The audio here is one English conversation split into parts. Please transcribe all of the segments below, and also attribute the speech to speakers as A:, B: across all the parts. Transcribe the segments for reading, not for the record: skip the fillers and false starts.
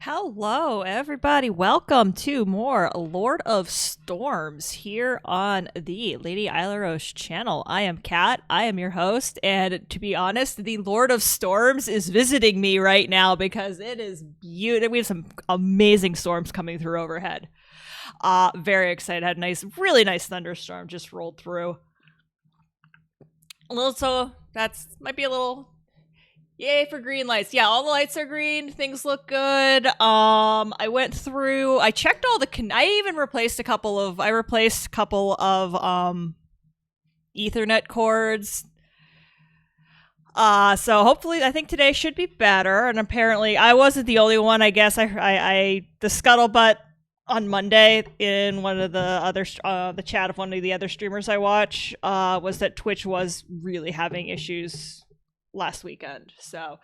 A: Hello, everybody. Welcome to more Lord of Storms here on the Lady Ailerosh channel. I am Kat. I am your host. And to be honest, the Lord of Storms is visiting me right now because it is beautiful. We have some amazing storms coming through overhead. Very excited. Had a really nice thunderstorm just rolled through. So that's might be a little. Yay for green lights. Yeah, all the lights are green. Things look good. I went through, I checked all the, I even replaced a couple of, Ethernet cords. So hopefully, I think today should be better. And apparently, I wasn't the only one. I guess the scuttlebutt on Monday in one of the other, the chat of one of the other streamers I watch, was that Twitch was really having issues last weekend. So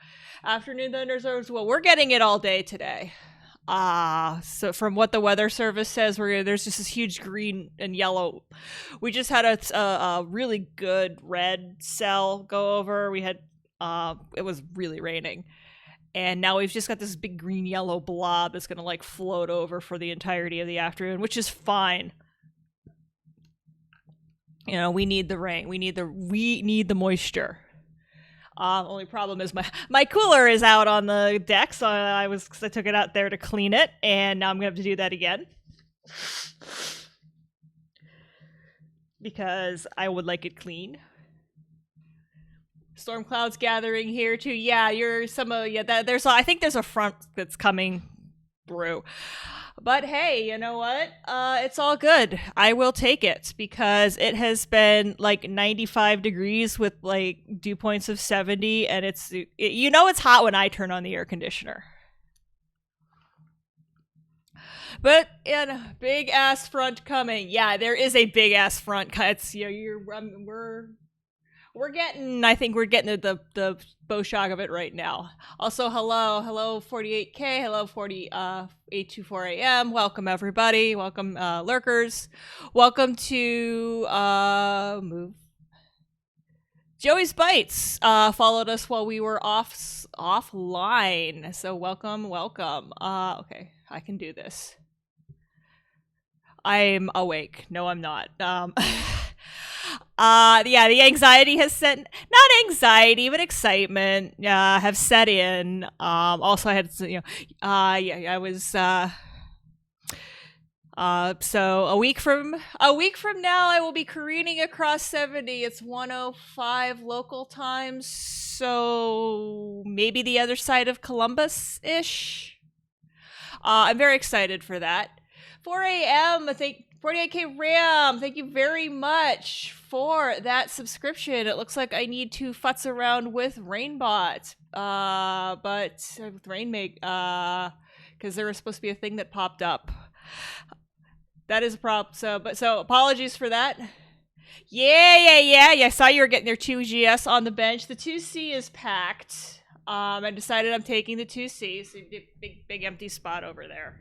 A: afternoon thunderstorms, well, we're getting it all day today. So from what the weather service says, there's just this huge green and yellow. We just had a really good red cell go over. We had it was really raining, and now we've just got this big green yellow blob that's gonna like float over for the entirety of the afternoon, which is fine. You know, we need the rain. We need the moisture. Only problem is my cooler is out on the deck, so I took it out there to clean it, and now I'm gonna have to do that again because I would like it clean. Storm clouds gathering here too. Yeah, I think there's a front that's coming through. But hey, you know what? It's all good. I will take it because it has been like 95 degrees with like dew points of 70, and it's hot when I turn on the air conditioner. But in a big ass front coming. Yeah, there is a big ass front. It's we're getting the bow shock of it right now. Also, hello 48K, hello 824 AM. Welcome everybody. Welcome lurkers. Welcome to move. Joey's Bites followed us while we were offline. So welcome. Okay, I can do this. I'm awake. No, I'm not. The anxiety has set, not anxiety, but excitement, have set in. Also I had, I was, so a week from now, I will be careening across 70. It's 1:05 local time. So maybe the other side of Columbus-ish. I'm very excited for that. 4 a.m. 48K Ram, thank you very much for that subscription. It looks like I need to futz around with Rainbot, but with Rainmake, because there was supposed to be a thing that popped up. That is a problem. So apologies for that. Yeah. I saw you were getting your 2GS on the bench. The 2C is packed. I decided I'm taking the 2C. So big empty spot over there.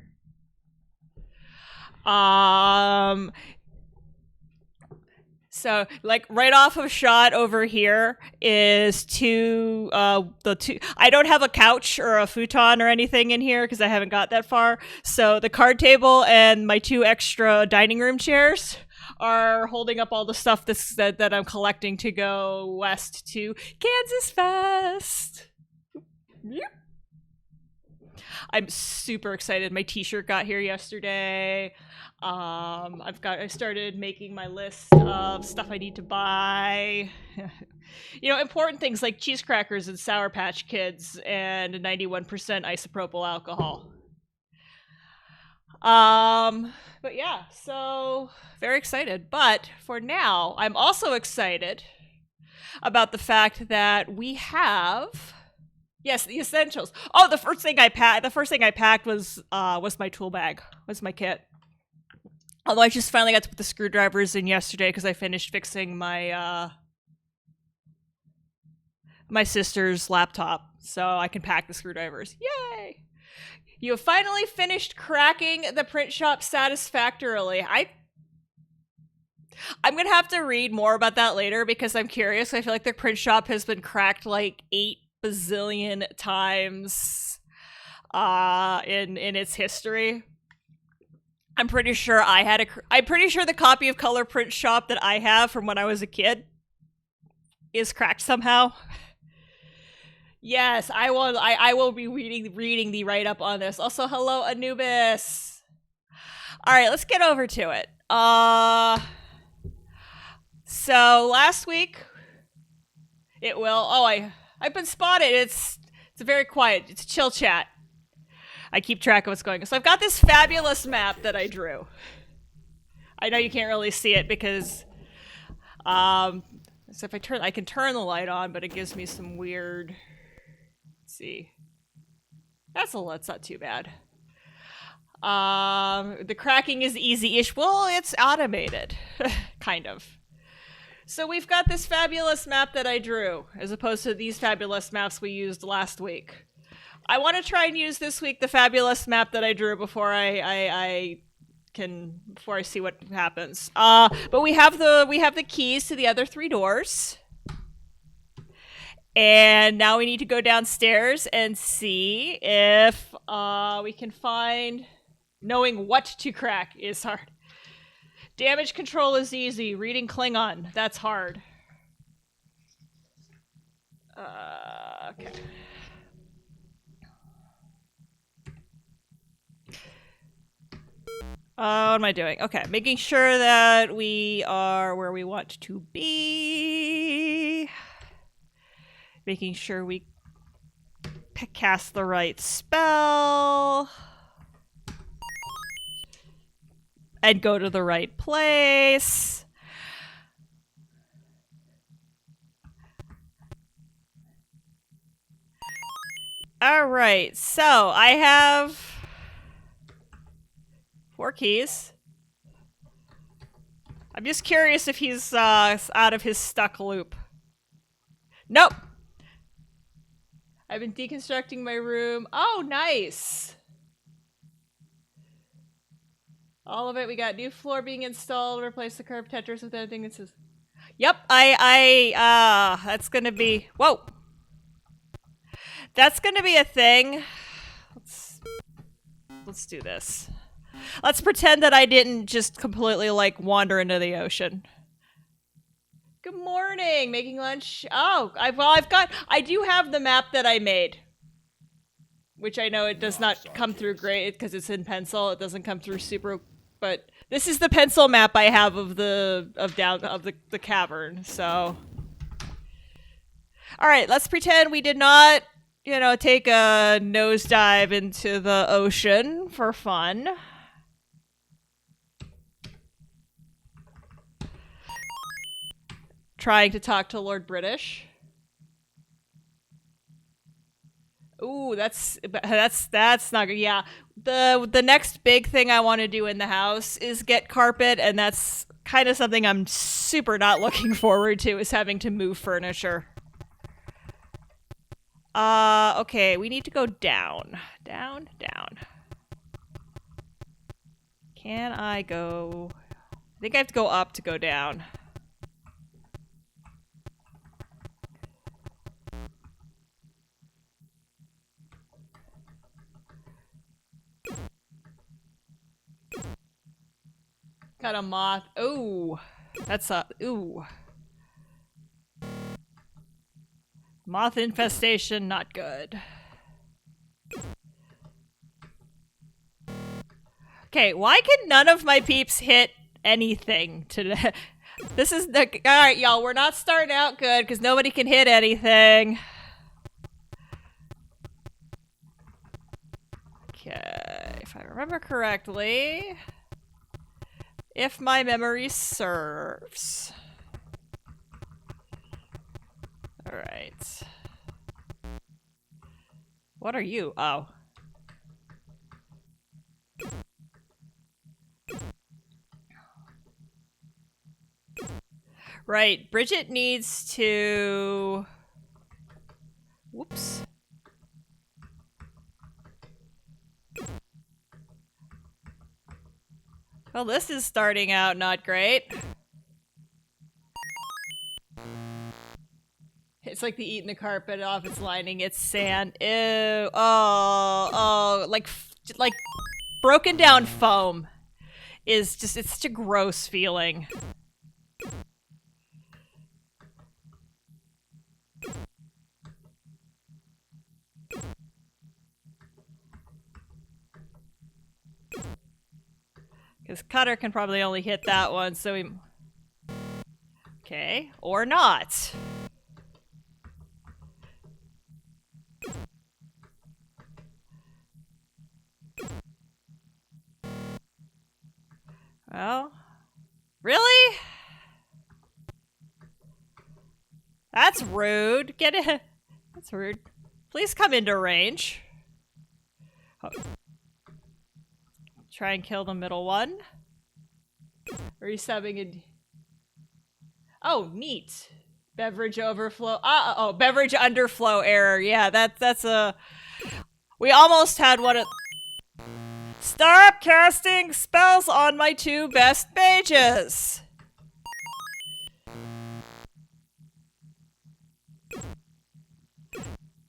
A: So like right off of shot over here is the two. I don't have a couch or a futon or anything in here because I haven't got that far. So the card table and my 2 extra dining room chairs are holding up all the stuff that I'm collecting to go west to Kansas Fest. Yep. I'm super excited. My t-shirt got here yesterday. I started making my list of stuff I need to buy. Important things like cheese crackers and Sour Patch Kids and 91% isopropyl alcohol. But yeah, so very excited. But for now, I'm also excited about the fact that we have, yes, the essentials. Oh, the first thing I packed was my tool bag. Was my kit. Although I just finally got to put the screwdrivers in yesterday because I finished fixing my my sister's laptop, so I can pack the screwdrivers. Yay! You have finally finished cracking the print shop satisfactorily. I'm gonna have to read more about that later because I'm curious. I feel like the print shop has been cracked like 8 bazillion times. in its history. I'm pretty sure I'm pretty sure the copy of Color Print Shop that I have from when I was a kid is cracked somehow. Yes, I will be reading the write-up on this. Also, hello, Anubis. Alright, let's get over to it. So last week I've been spotted. It's very quiet. It's a chill chat. I keep track of what's going on. So I've got this fabulous map that I drew. I know you can't really see it because so if I can turn the light on, but it gives me some weird. Let's see. That's not too bad. The cracking is easy-ish. Well, it's automated. Kind of. So we've got this fabulous map that I drew, as opposed to these fabulous maps we used last week. I want to try and use this week the fabulous map that I drew before I see what happens. But we have the keys to the other 3 doors. And now we need to go downstairs and see if we can find. Knowing what to crack is hard. Damage control is easy. Reading Klingon, that's hard. Okay. What am I doing? Okay, making sure that we are where we want to be. Making sure we cast the right spell. And go to the right place. Alright, so I have 4 keys. I'm just curious if he's out of his stuck loop. Nope! I've been deconstructing my room. Oh, nice! All of it. We got new floor being installed. Replace the curb Tetris with anything that says. Yep, that's gonna be. Whoa! That's gonna be a thing. Let's do this. Let's pretend that I didn't just completely wander into the ocean. Good morning. Making lunch. Oh, I do have the map that I made. Which I know it does not come through great because it's in pencil. It doesn't come through super, but this is the pencil map I have of the cavern. So, all right, let's pretend we did not, take a nosedive into the ocean for fun. Trying to talk to Lord British. Ooh, that's not good. Yeah, the next big thing I want to do in the house is get carpet, and that's kind of something I'm super not looking forward to, is having to move furniture. Okay, we need to go down. Down. Can I go? I think I have to go up to go down. Got a moth. Ooh. That's a... Ooh. Moth infestation, not good. Okay, why can none of my peeps hit anything today? This is the... Alright, y'all, we're not starting out good because nobody can hit anything. Okay, if I remember correctly... If my memory serves. Alright. What are you? Oh. Right, Bridget needs to... Whoops. Well, this is starting out not great. It's like the eating the carpet off its lining. It's sand. Ew. Oh, like broken down foam is just, it's such a gross feeling. Because Cutter can probably only hit that one, so we... Okay, or not. Well, really? That's rude. Get it. That's rude. Please come into range. Oh. Try and kill the middle one. Are you subbing in? Oh, neat. Beverage overflow. Oh, beverage underflow error. Yeah, that's a... We almost had one of... Stop casting spells on my two best mages!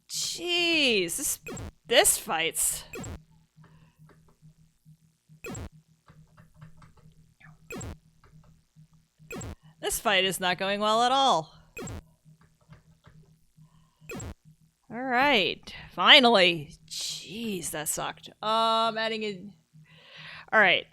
A: Jeez, this fights. This fight is not going well at all. Alright, finally. Jeez, that sucked. Adding in... Alright,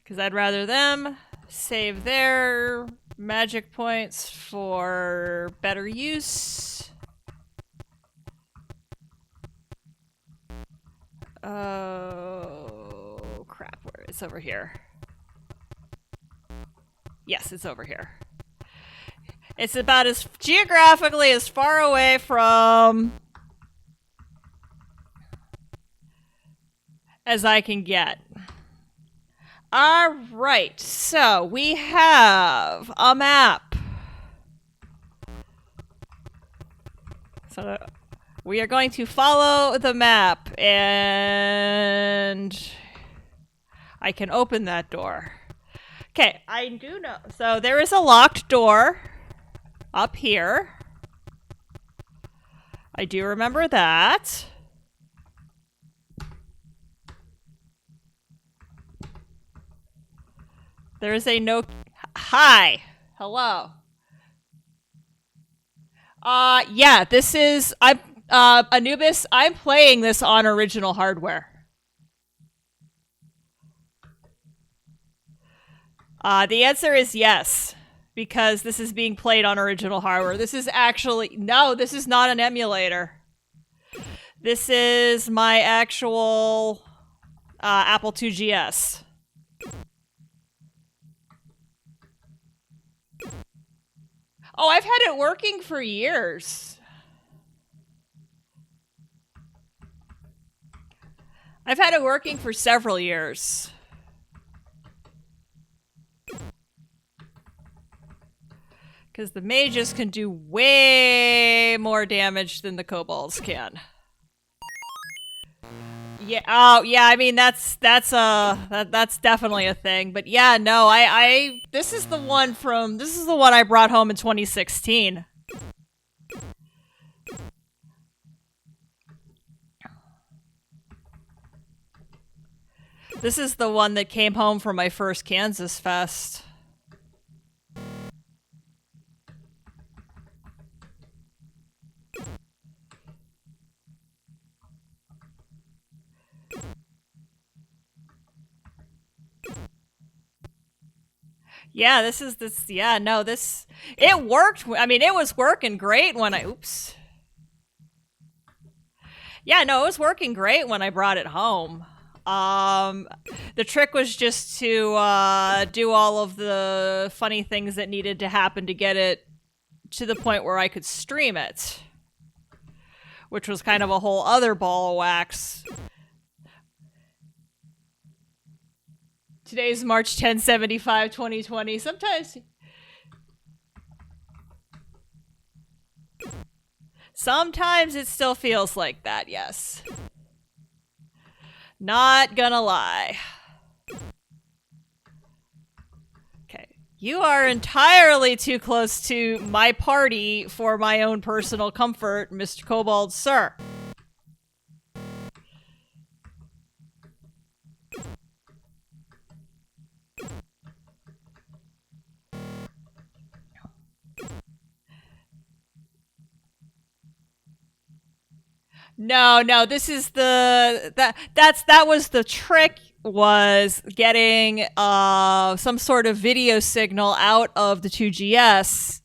A: because I'd rather them save their magic points for better use. Oh, crap. Where it's over here. Yes, it's over here. It's about as geographically as far away from as I can get. All right, so we have a map. So we are going to follow the map, and I can open that door. Okay, I do know. So there is a locked door up here. I do remember that. There is a no... Hi. Hello. Yeah, this is... Anubis, I'm playing this on original hardware. The answer is yes, because this is being played on original hardware. This is actually... No, this is not an emulator. This is my actual Apple IIgs. Oh, I've had it working for years. I've had it working for several years. Because the mages can do way more damage than the kobolds can. Yeah. Oh, yeah. I mean, that's definitely a thing. But yeah, no. This is the one I brought home in 2016. This is the one that came home from my first Kansas Fest. Yeah, it worked. I mean, it was working great when oops. Yeah, no, it was working great when I brought it home. The trick was just to do all of the funny things that needed to happen to get it to the point where I could stream it, which was kind of a whole other ball of wax. Today's March 10/75, 2020. Sometimes it still feels like that, yes. Not gonna lie. You are entirely too close to my party for my own personal comfort, Mr. Kobold, sir. No, this is that was the trick, was getting some sort of video signal out of the 2GS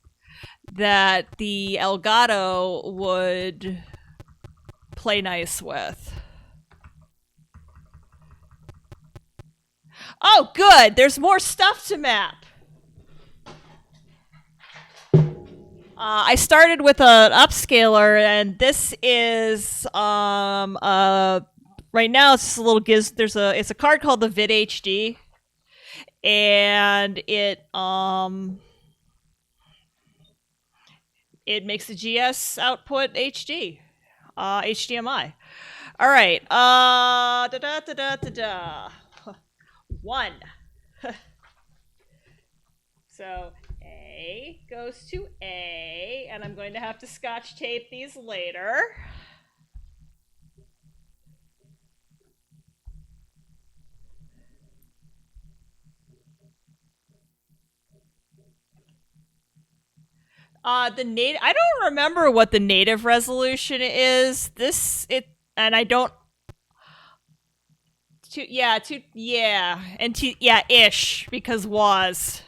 A: that the Elgato would play nice with. Oh, good. There's more stuff to map. I started with an upscaler, and this is right now it's just a little it's a card called the Vid HD, and it makes the GS output HD, HDMI. All right, one. So A goes to A, and I'm going to have to scotch tape these later. I don't remember what the native resolution is. And I don't. Ish, because was.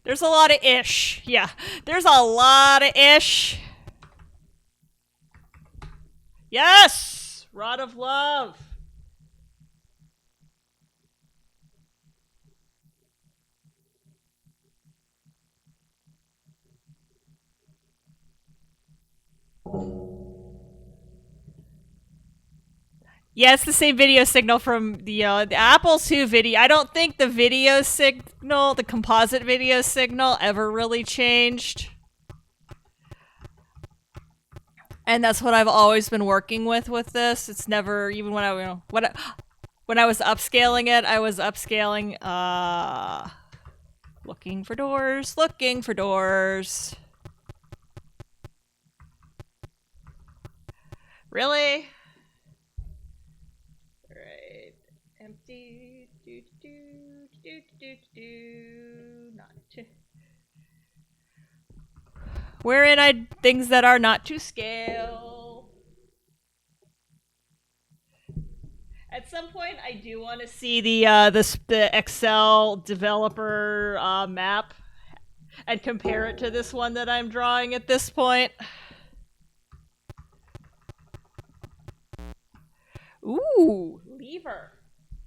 A: There's a lot of ish. Yeah, there's a lot of ish. Yes! Rod of Love. Yeah, it's the same video signal from the Apple II video. I don't think the video signal, the composite video signal, ever really changed. And that's what I've always been working with this. It's never, even when when I was upscaling it, I was upscaling, looking for doors. Really? Right. Empty. Not to. Wherein things that are not to scale. At some point, I do want to see the Excel developer map and compare it to this one that I'm drawing at this point. Ooh, lever.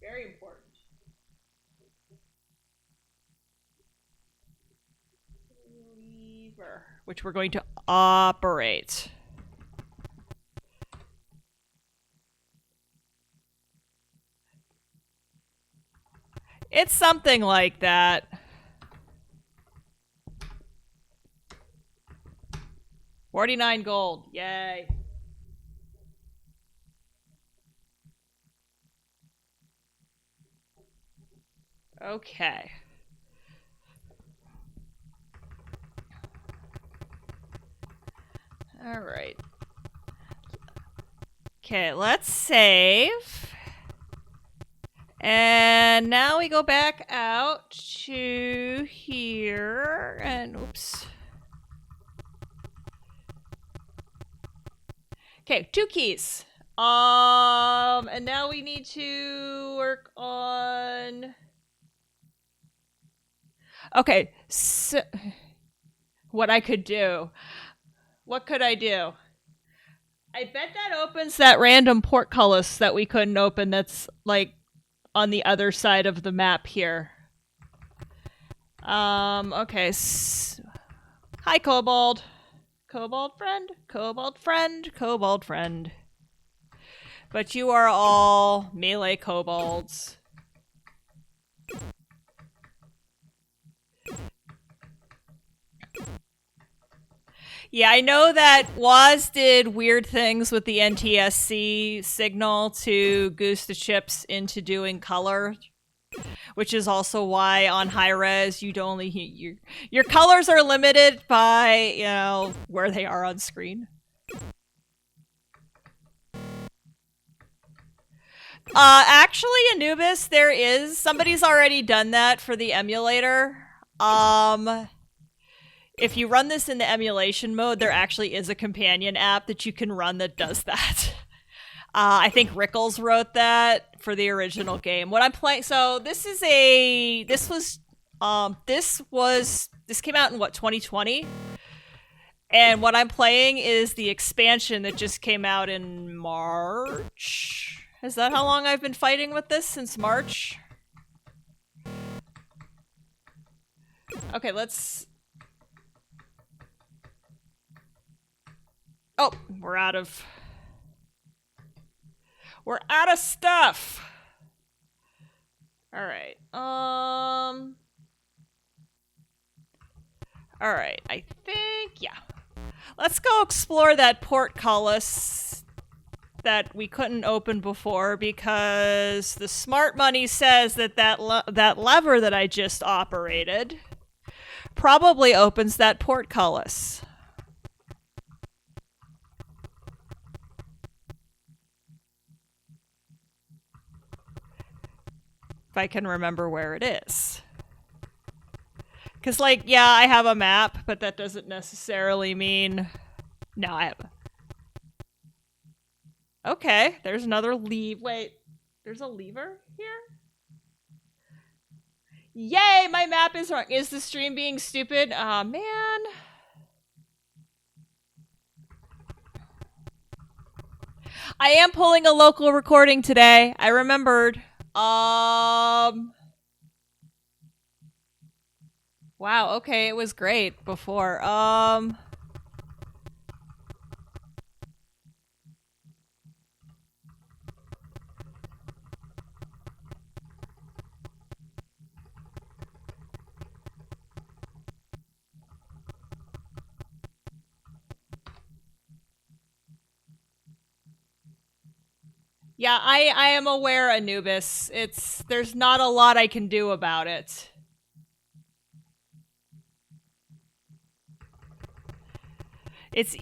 A: Very important. Lever, which we're going to operate. It's something like that. $49 gold. Yay. Okay. All right. Okay, let's save. And now we go back out to here, and oops. Okay, 2 keys. And now we need to work on. Okay, so what I could do. What could I do? I bet that opens that random portcullis that we couldn't open, that's like on the other side of the map here. Okay. Hi, Kobold. Kobold friend. But you are all melee kobolds. Yeah, I know that Woz did weird things with the NTSC signal to goose the chips into doing color, which is also why on high res you'd only your colors are limited by, you know, where they are on screen. Actually, Anubis, there is somebody's already done that for the emulator. If you run this in the emulation mode, there actually is a companion app that you can run that does that. I think Rickles wrote that for the original game. What I'm playing, so this came out in what, 2020? And what I'm playing is the expansion that just came out in March. Is that how long I've been fighting with this? Since March? Okay, let's... Oh, we're out of stuff. All right. All right. I think, yeah. Let's go explore that portcullis that we couldn't open before, because the smart money says that lever that I just operated probably opens that portcullis. If I can remember where it is. Because, like, yeah, I have a map, but that doesn't necessarily mean... No, I have... Okay, there's another lever. Wait, there's a lever here? Yay, my map is wrong. Is the stream being stupid? Aw, man. I am pulling a local recording today. I remembered. Wow, okay, it was great before. Yeah, I am aware, Anubis. There's not a lot I can do about it. It's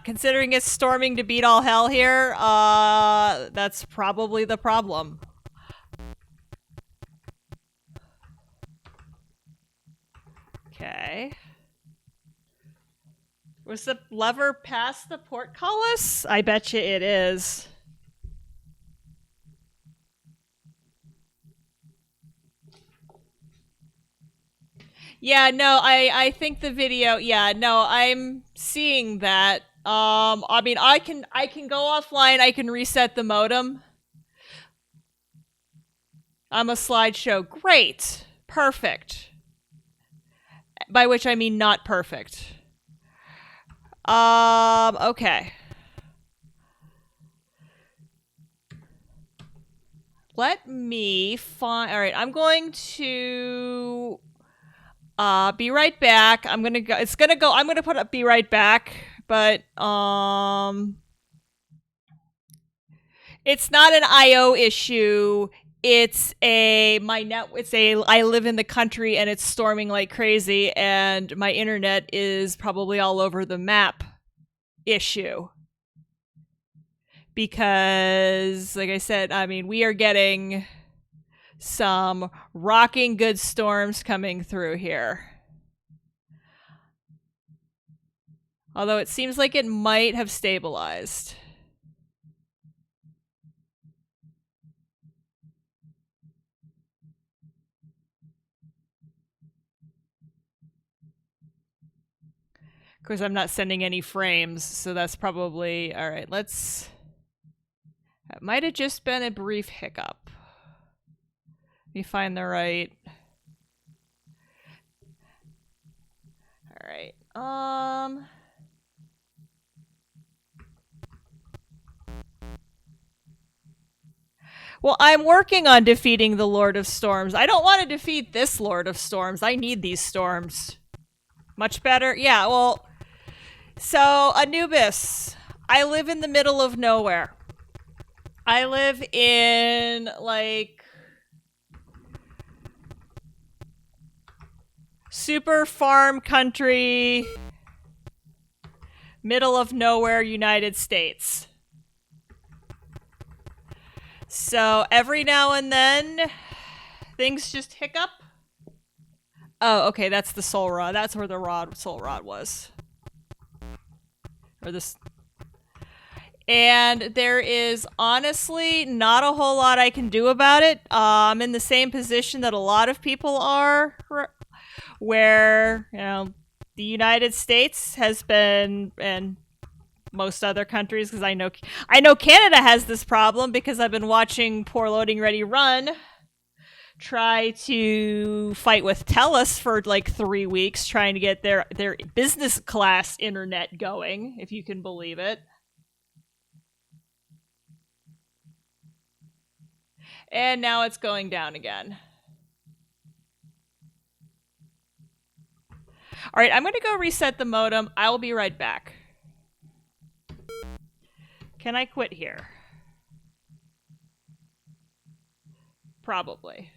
A: considering it's storming to beat all hell here, that's probably the problem. Okay. Was the lever past the portcullis? I bet you it is. Yeah, no, I think the video, yeah, no, I'm seeing that. I mean, I can go offline, I can reset the modem. I'm a slideshow. Great. Perfect. By which I mean not perfect. Okay. Let me find... Alright, I'm going to... be right back. I'm gonna go. It's gonna go. I'm gonna put up. Be right back. But it's not an IO issue. It's a I live in the country and it's storming like crazy, and my internet is probably all over the map issue. Because, like I said, I mean, we are getting some rocking good storms coming through here. Although it seems like it might have stabilized. Of course, I'm not sending any frames, so that's probably... Alright, let's... That might have just been a brief hiccup. Let me find the right... Alright, Well, I'm working on defeating the Lord of Storms. I don't want to defeat this Lord of Storms. I need these storms. Much better? Yeah, well, So, Anubis, I live in the middle of nowhere. I live in, like, super farm country, middle of nowhere, United States. So, every now and then, things just hiccup. Oh, okay, that's the soul rod. That's where the soul rod was. Or this. And there is honestly not a whole lot I can do about it. I'm in the same position that a lot of people are, where, the United States has been, and most other countries, because I know Canada has this problem because I've been watching Poor Loading Ready Run try to fight with TELUS for like 3 weeks, trying to get their business class internet going, if you can believe it. And now it's going down again. All right, I'm going to go reset the modem. I'll be right back. Can I quit here? Probably.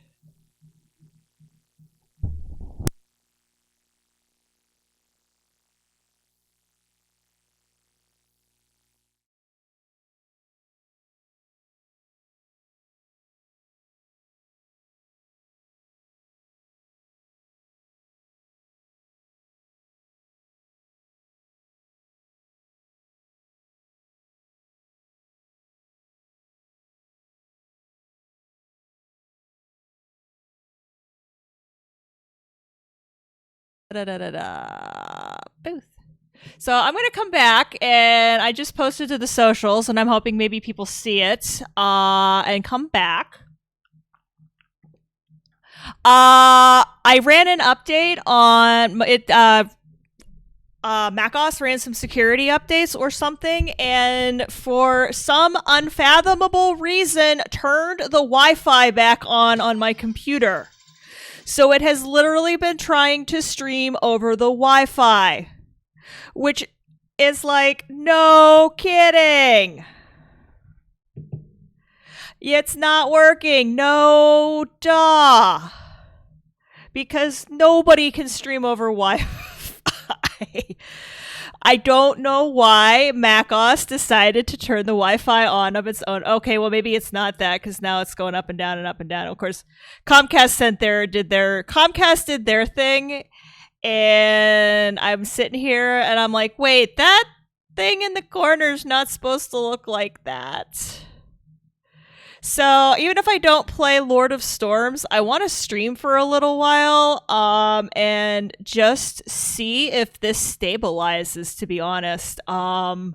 A: Booth. So I'm going to come back, and I just posted to the socials, and I'm hoping maybe people see it and come back. I ran an update on it. MacOS ran some security updates or something, and for some unfathomable reason, turned the Wi-Fi back on my computer. So it has literally been trying to stream over the Wi-Fi, which is like, no kidding. It's not working. No, duh. Because nobody can stream over Wi-Fi. I don't know why macOS decided to turn the Wi-Fi on of its own. Okay, well, maybe it's not that, because now it's going up and down and up and down. Of course, Comcast did their thing, and I'm sitting here and I'm like, wait, that thing in the corner is not supposed to look like that. So even if I don't play Lord of Storms, I want to stream for a little while and just see if this stabilizes, to be honest. So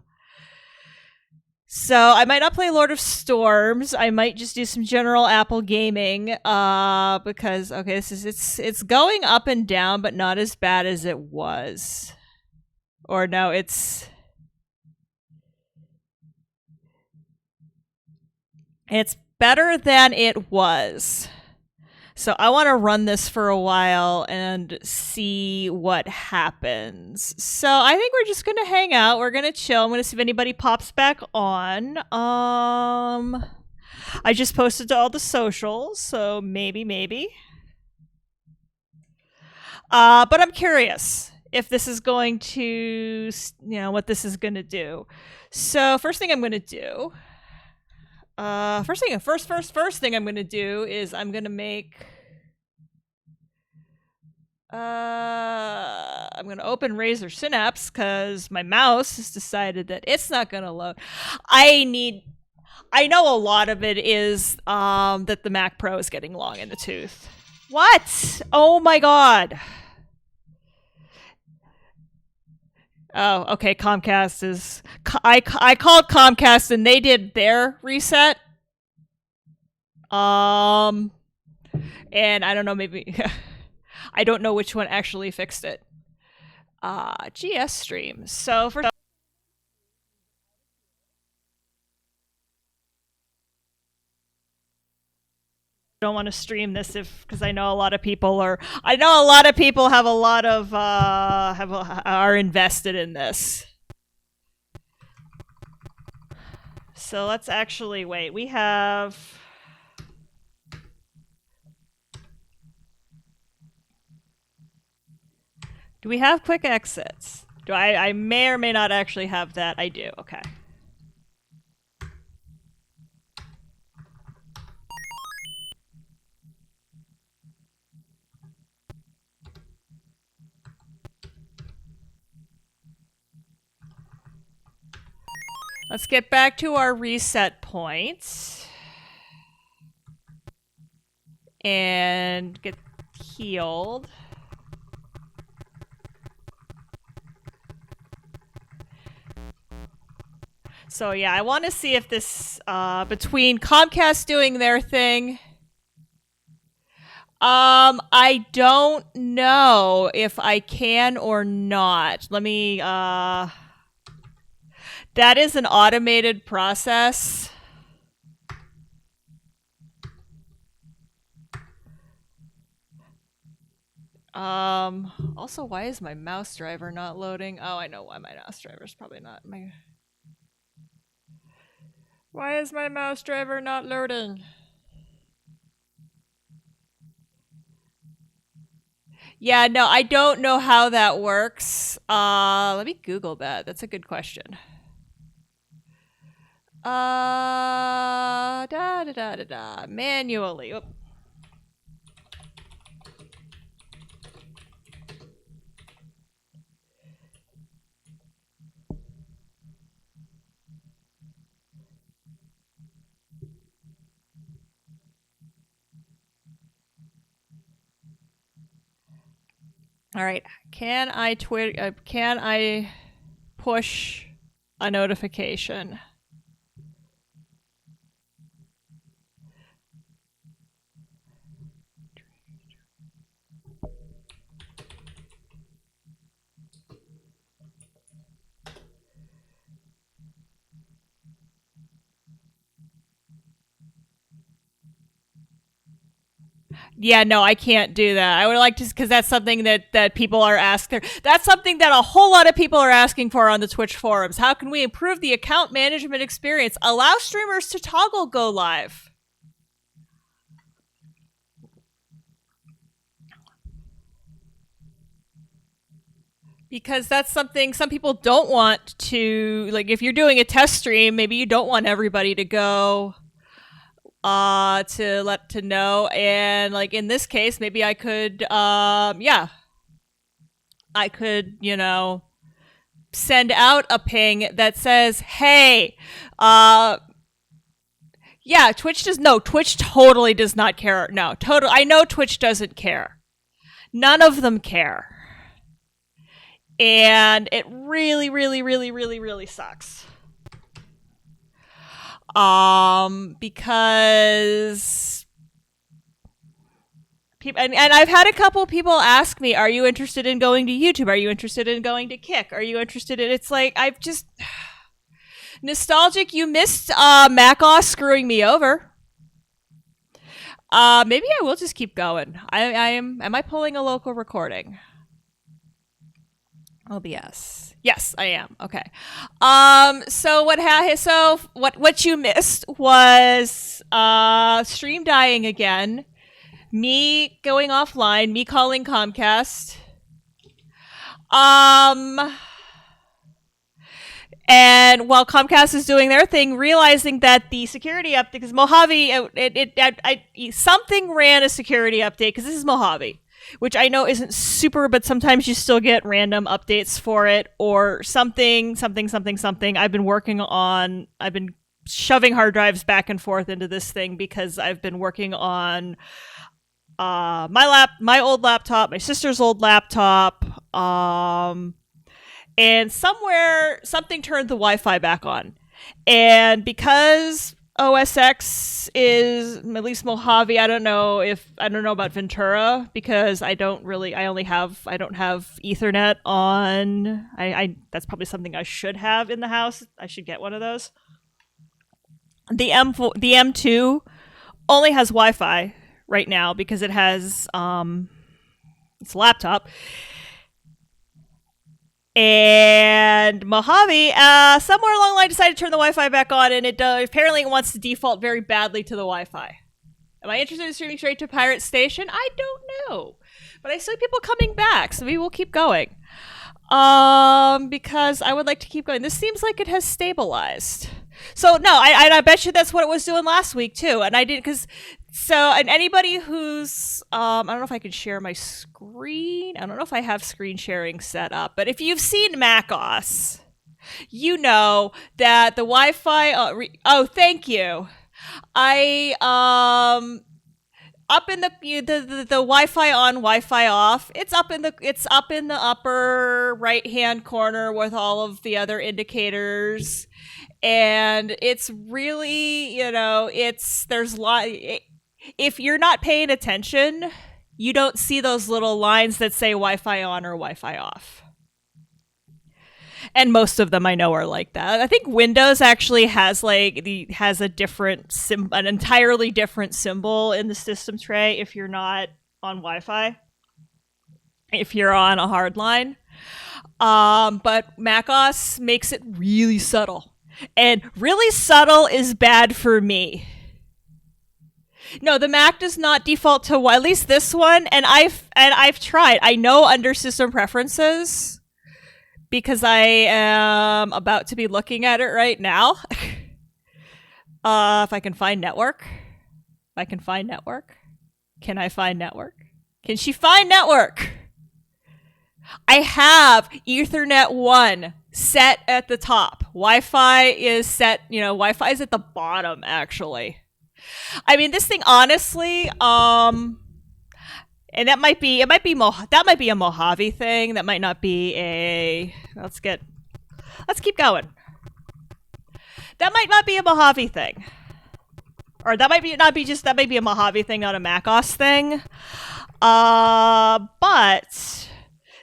A: I might not play Lord of Storms. I might just do some general Apple gaming because, okay, it's going up and down, but not as bad as it was. Or no, it's better than it was. So I want to run this for a while and see what happens. So I think we're just going to hang out. We're going to chill. I'm going to see if anybody pops back on. I just posted to all the socials, so maybe. But I'm curious if this is going to, what this is going to do. So first thing I'm going to do. First thing I'm going to do is I'm going to make. I'm going to open Razer Synapse because my mouse has decided that it's not going to load. I know a lot of it is that the Mac Pro is getting long in the tooth. What? Oh my god. Oh, okay. Comcast is. I called Comcast and they did their reset. And I don't know. Maybe I don't know which one actually fixed it. GS stream. So for. Don't want to stream this because I know a lot of people have a lot of are invested in this. So let's actually wait. We have. Do we have quick exits? Do I may or may not actually have that. I do. Okay. Let's get back to our reset points. And get healed. So yeah, I want to see if this, between Comcast doing their thing, I don't know if I can or not. Let me, that is an automated process. Also, why is my mouse driver not loading? Oh, I know why my mouse driver is probably not my... Why is my mouse driver not loading? Yeah, no, I don't know how that works. Let me Google that. That's a good question. Manually. Oop. All right. Can I push a notification? Yeah, no, I can't do that. I would like to, because that's something that people are asking. That's something that a whole lot of people are asking for on the Twitch forums. How can we improve the account management experience? Allow streamers to toggle go live. Because that's something some people don't want to, like, if you're doing a test stream, maybe you don't want everybody to go to know. And like in this case, maybe I could I could, send out a ping that says, hey, Twitch totally does not care. No, I know Twitch doesn't care. None of them care. And it really, really, really, really, really sucks. Because people, and I've had a couple people ask me, are you interested in going to YouTube? Are you interested in going to Kick? Are you interested in, it's like, I've just, nostalgic, you missed, Macos screwing me over. Maybe I will just keep going. Am I pulling a local recording? OBS. Yes, I am. Okay. So what you missed was stream dying again, me going offline, me calling Comcast. And while Comcast is doing their thing, realizing that the security update, because Mojave, something ran a security update, because this is Mojave, which I know isn't super, but sometimes you still get random updates for it, or something. I've been shoving hard drives back and forth into this thing because I've been working on my old laptop, my sister's old laptop, and somewhere something turned the Wi-Fi back on. And because OS X is, at least Mojave, I don't know about Ventura, because I don't have Ethernet on. That's probably something I should have in the house. I should get one of those. The M2 only has Wi-Fi right now because it has it's a laptop. And Mojave, somewhere along the line, decided to turn the Wi-Fi back on, and apparently it wants to default very badly to the Wi-Fi. Am I interested in streaming straight to Pirate Station? I don't know. But I see people coming back, so we will keep going. Because I would like to keep going. This seems like it has stabilized. So, no, I bet you that's what it was doing last week, too. And I did, and anybody who's, I don't know if I can share my screen. I don't know if I have screen sharing set up. But if you've seen MacOS, you know that the Wi-Fi, thank you. Up in the Wi-Fi on, Wi-Fi off. It's up in the upper right hand corner with all of the other indicators, and it's really if you're not paying attention, you don't see those little lines that say Wi-Fi on or Wi-Fi off. And most of them I know are like that. I think Windows actually has a different an entirely different symbol in the system tray if you're not on Wi-Fi. If you're on a hard line. But macOS makes it really subtle. And really subtle is bad for me. No, the Mac does not default to at least this one, and I've tried. I know under system preferences, because I am about to be looking at it right now. If I can find network. Can I find network? Can she find network? I have Ethernet 1 set at the top. Wi-Fi is set, Wi-Fi is at the bottom, actually. I mean, this thing, honestly, and that might be a Mojave thing. That might not be a. Let's keep going. That might not be a Mojave thing, or that might be a Mojave thing, not a macOS thing. But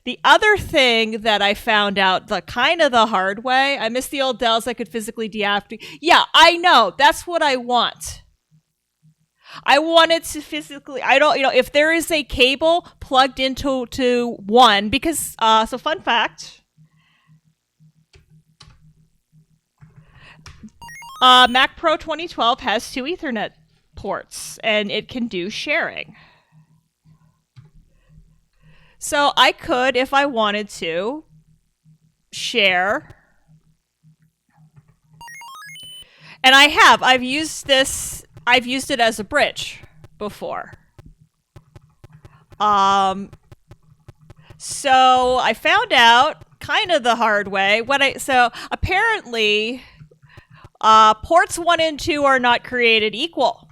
A: the other thing that I found out the hard way. I miss the old Dells I could physically deactivate. Yeah, I know. That's what I want. I wanted to physically, if there is a cable plugged into one, because, so fun fact, Mac Pro 2012 has 2 Ethernet ports, and it can do sharing. So I could, if I wanted to, share, and I've used it as a bridge before. So I found out kind of the hard way so apparently ports 1 and 2 are not created equal.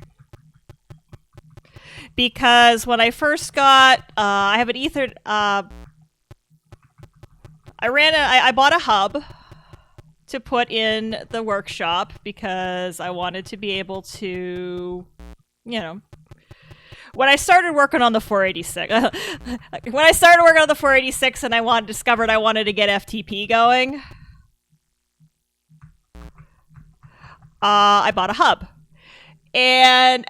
A: Because when I first got I have an Ethernet I bought a hub to put in the workshop because I wanted to be able to, when I started working on the 486, and I discovered I wanted to get FTP going, I bought a hub. And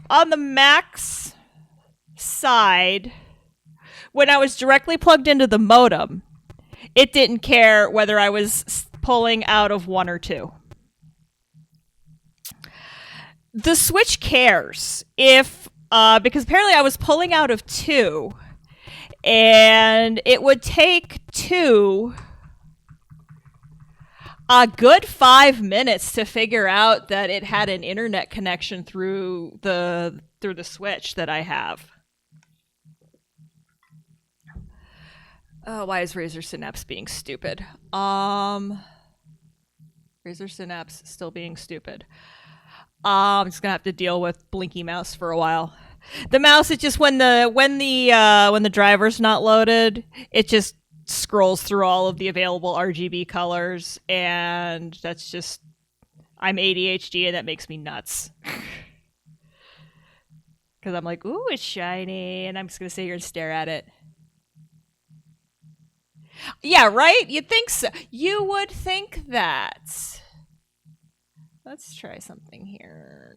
A: on the Mac's side, when I was directly plugged into the modem, it didn't care whether I was pulling out of 1 or 2. The Switch cares because apparently I was pulling out of 2, and it would take 2 a good 5 minutes to figure out that it had an internet connection through the Switch that I have. Why is Razer Synapse being stupid? Razer Synapse still being stupid. I'm just gonna have to deal with Blinky Mouse for a while. The mouse, it just when the driver's not loaded, it just scrolls through all of the available RGB colors, and that's just, I'm ADHD and that makes me nuts. Because I'm like, ooh, it's shiny, and I'm just gonna sit here and stare at it. Yeah, right? You'd think so. You would think that. Let's try something here.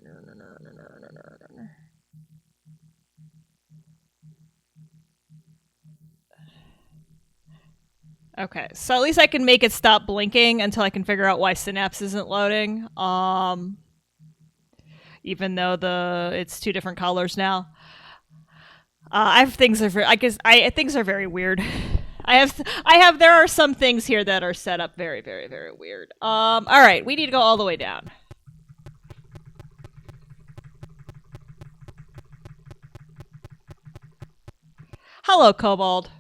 A: Okay, so at least I can make it stop blinking until I can figure out why Synapse isn't loading. Even though it's two different colors now. I have things are things are very weird. There are some things here that are set up very, very, very weird. All right, we need to go all the way down. Hello, Kobold.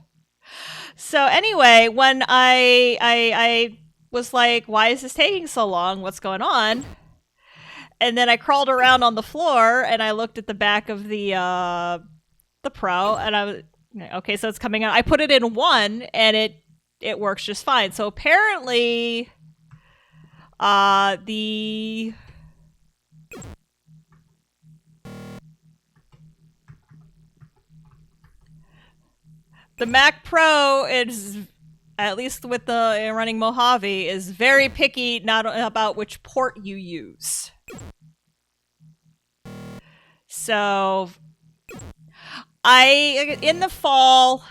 A: So anyway, when I was like, why is this taking so long? What's going on? And then I crawled around on the floor and I looked at the back of the Pro, and I was okay. So it's coming out. I put it in 1, and it works just fine. So apparently, the Mac Pro is, at least with the running Mojave, is very picky not about which port you use. So in the fall,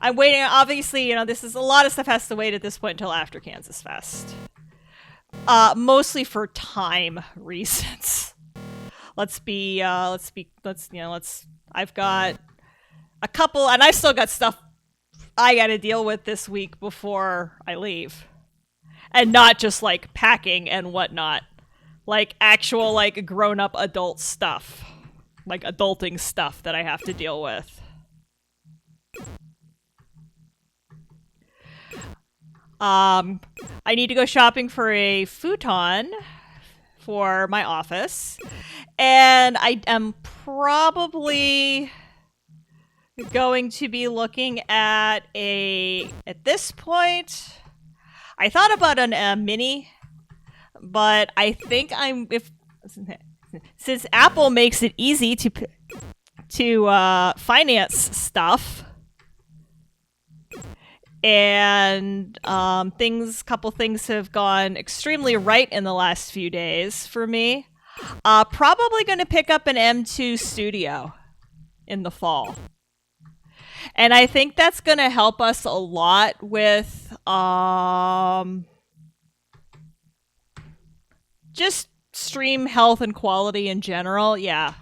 A: I'm waiting. Obviously, this is a lot of stuff has to wait at this point until after Kansas Fest. Mostly for time reasons. I've got a couple, and I've still got stuff I gotta deal with this week before I leave. And not just like packing and whatnot. Like actual like grown up adult stuff. Like adulting stuff that I have to deal with. I need to go shopping for a futon for my office. And I am probably going to be looking at this point, I thought about a mini, but I think since Apple makes it easy to finance stuff, and couple things have gone extremely right in the last few days for me. Probably going to pick up an M2 Studio in the fall. And I think that's going to help us a lot with just stream health and quality in general. Yeah.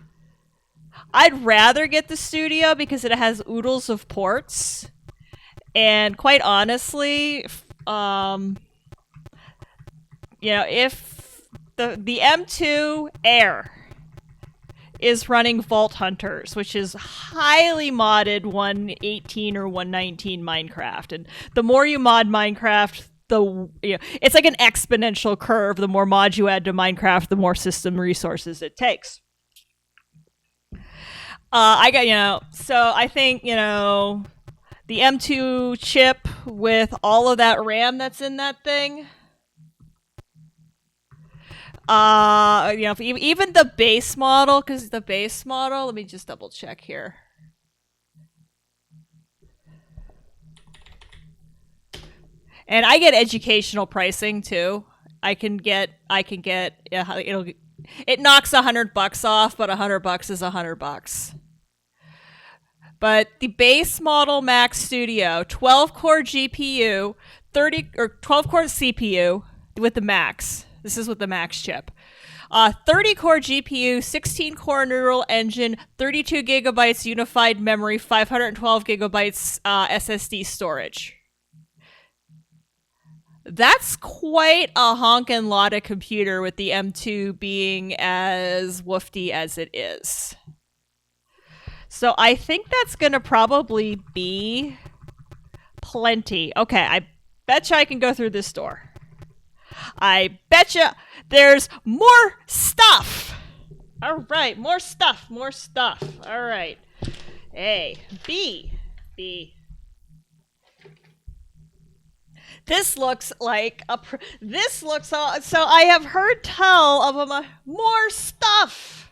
A: I'd rather get the Studio because it has oodles of ports. And quite honestly, if the M2 Air is running Vault Hunters, which is highly modded 118 or 119 Minecraft, and the more you mod Minecraft, it's like an exponential curve. The more mods you add to Minecraft, the more system resources it takes. So I think the M2 chip with all of that RAM that's in that thing. Even the base model, because the base model, let me just double check here. And I get educational pricing too. It knocks $100 off, but $100 is $100. But the base model Mac Studio, 12-core GPU, 12-core CPU with the Max. This is with the Max chip. 30-core GPU, 16-core neural engine, 32 gigabytes unified memory, 512 gigabytes SSD storage. That's quite a honkin' lot of computer with the M2 being as woofy as it is. So I think that's going to probably be plenty. Okay, I betcha I can go through this door. I betcha there's more stuff. All right, more stuff. All right. A, B. This looks like so I have heard tell of more stuff.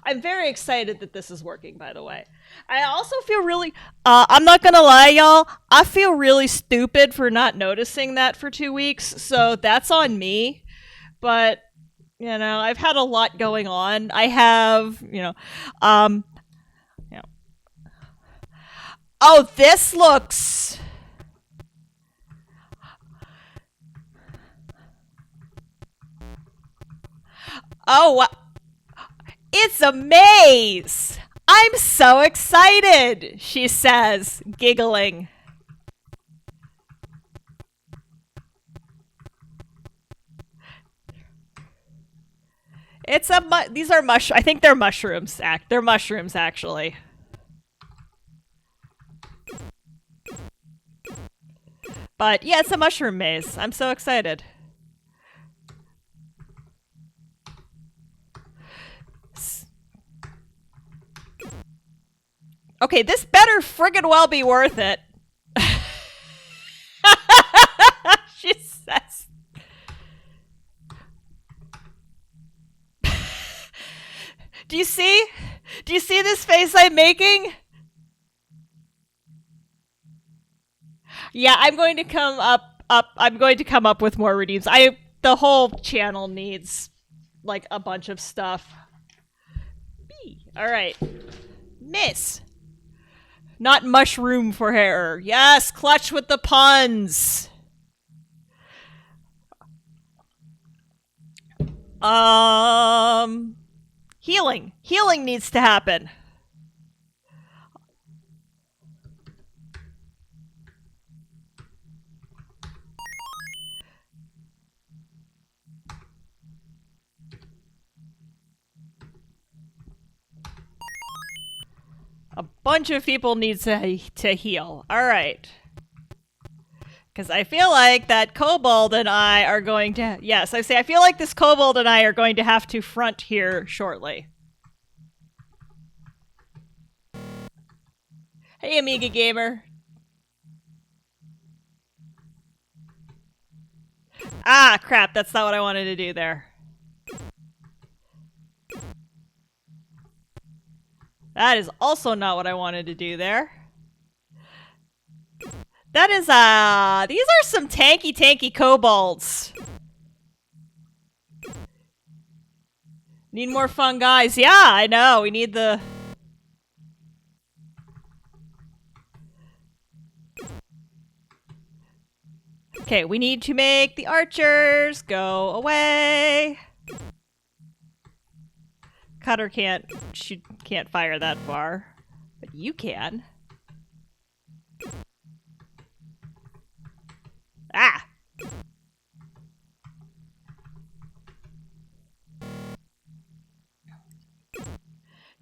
A: I'm very excited that this is working, by the way. I also feel really, I'm not going to lie, y'all. I feel really stupid for not noticing that for 2 weeks. So that's on me. But, I've had a lot going on. I have, oh, this looks Oh, it's a maze! I'm so excited, she says, giggling. It's these are I think they're mushrooms. They're mushrooms, actually. But yeah, it's a mushroom maze. I'm so excited. Okay, this better friggin' well be worth it. She says. Do you see? Do you see this face I'm making? Yeah, I'm going to come up with more redeems. The whole channel needs like a bunch of stuff. All right. Miss. Not mushroom for hair. Yes, clutch with the puns. Healing. Healing needs to happen. A bunch of people need to heal. All right. Because I feel like that kobold and I are going to... Yes, I feel like this kobold and I are going to have to front here shortly. Hey, Amiga Gamer. Ah, crap. That's not what I wanted to do there. That is also not what I wanted to do there. That is, these are some tanky kobolds. Need more fun guys. Yeah, I know. We need the... Okay, we need to make the archers go away. Cutter can't fire that far, but you can. Ah!